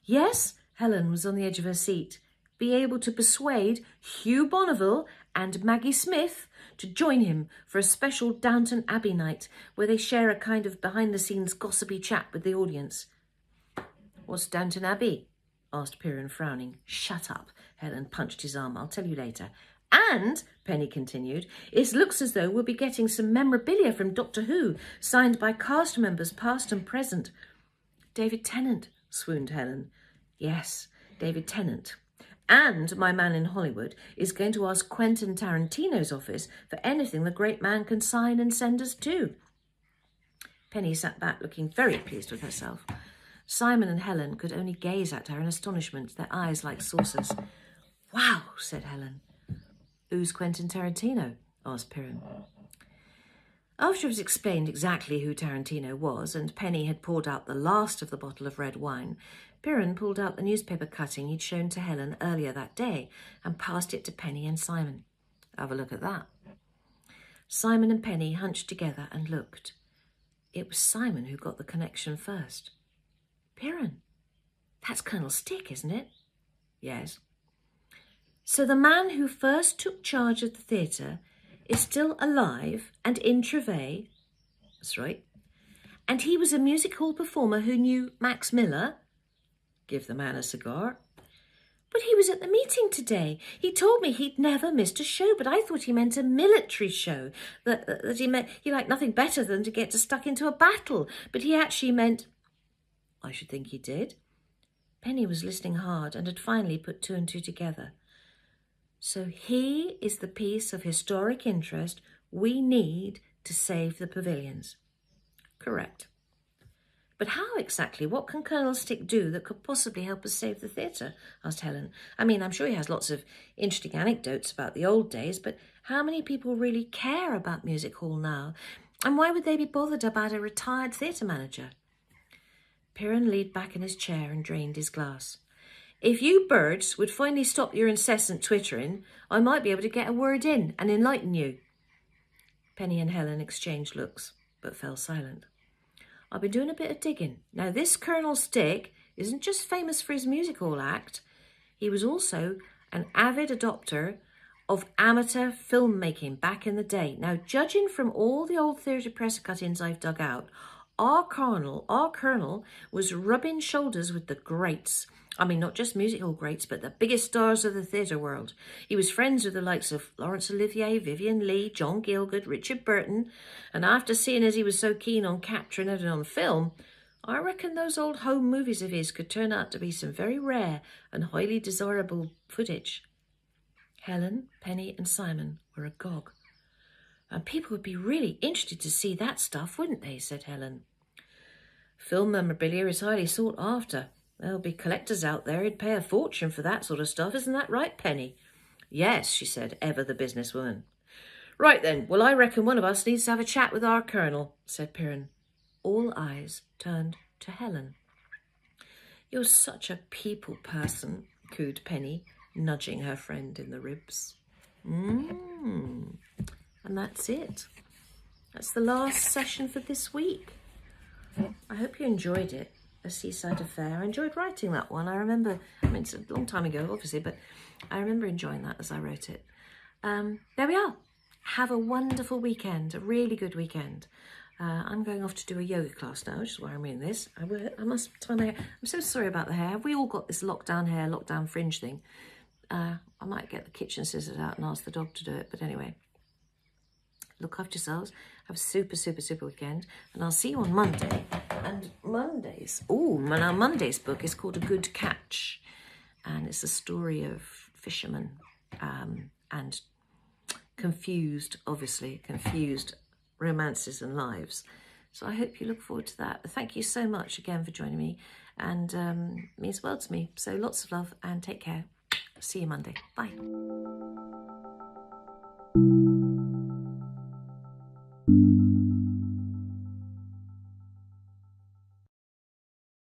yes, Helen was on the edge of her seat, be able to persuade Hugh Bonneville and Maggie Smith to join him for a special Downton Abbey night where they share a kind of behind-the-scenes gossipy chat with the audience. What's Downton Abbey? Asked Piran, frowning. Shut up, Helen punched his arm. I'll tell you later. And, Penny continued, it looks as though we'll be getting some memorabilia from Doctor Who, signed by cast members past and present. David Tennant, swooned Helen. Yes, David Tennant. And my man in Hollywood is going to ask Quentin Tarantino's office for anything the great man can sign and send us too. Penny sat back looking very pleased with herself. Simon and Helen could only gaze at her in astonishment, their eyes like saucers. Wow, said Helen. Who's Quentin Tarantino? Asked Piran. After it was explained exactly who Tarantino was, and Penny had poured out the last of the bottle of red wine, Piran pulled out the newspaper cutting he'd shown to Helen earlier that day and passed it to Penny and Simon. Have a look at that. Simon and Penny hunched together and looked. It was Simon who got the connection first. Piran, that's Colonel Stick, isn't it? Yes. So the man who first took charge of the theatre is still alive and in Trevay? That's right. And he was a music hall performer who knew Max Miller? Give the man a cigar. But he was at the meeting today. He told me he'd never missed a show, but I thought he meant a military show, that he liked nothing better than to get stuck into a battle. But he actually meant... I should think he did. Penny was listening hard and had finally put two and two together. So he is the piece of historic interest we need to save the pavilions. Correct. But how exactly? What can Colonel Stick do that could possibly help us save the theatre? Asked Helen. I mean, I'm sure he has lots of interesting anecdotes about the old days, but how many people really care about music hall now? And why would they be bothered about a retired theatre manager? Piran leaned back in his chair and drained his glass. If you birds would finally stop your incessant twittering, I might be able to get a word in and enlighten you. Penny and Helen exchanged looks, but fell silent. I've been doing a bit of digging. Now, this Colonel Stick isn't just famous for his music hall act. He was also an avid adopter of amateur filmmaking back in the day. Now, judging from all the old theatre press cuttings I've dug out, our colonel was rubbing shoulders with the greats. I mean, not just music hall greats, but the biggest stars of the theatre world. He was friends with the likes of Laurence Olivier, Vivian Leigh, John Gielgud, Richard Burton, and after seeing as he was so keen on capturing it on film, I reckon those old home movies of his could turn out to be some very rare and highly desirable footage. Helen, Penny and Simon were agog. And people would be really interested to see that stuff, wouldn't they? Said Helen. Film memorabilia is highly sought after. There'll be collectors out there who'd pay a fortune for that sort of stuff, isn't that right, Penny? Yes, she said, ever the businesswoman. Right then, well, I reckon one of us needs to have a chat with our colonel, said Piran. All eyes turned to Helen. You're such a people person, cooed Penny, nudging her friend in the ribs. And that's it. That's the last session for this week. I hope you enjoyed it, A Seaside Affair. I enjoyed writing that one. I remember, it's a long time ago, obviously, but I remember enjoying that as I wrote it. There we are. Have a wonderful weekend, a really good weekend. I'm going off to do a yoga class now, which is why I'm reading this. I must tie my hair. I'm so sorry about the hair. Have we all got this lockdown hair, lockdown fringe thing? I might get the kitchen scissors out and ask the dog to do it. But anyway, look after yourselves. Have a super, super, super weekend. And I'll see you on Monday. And Monday's book is called A Good Catch. And it's a story of fishermen and confused romances and lives. So I hope you look forward to that. Thank you so much again for joining me, and it means the world to me. So lots of love and take care. See you Monday. Bye.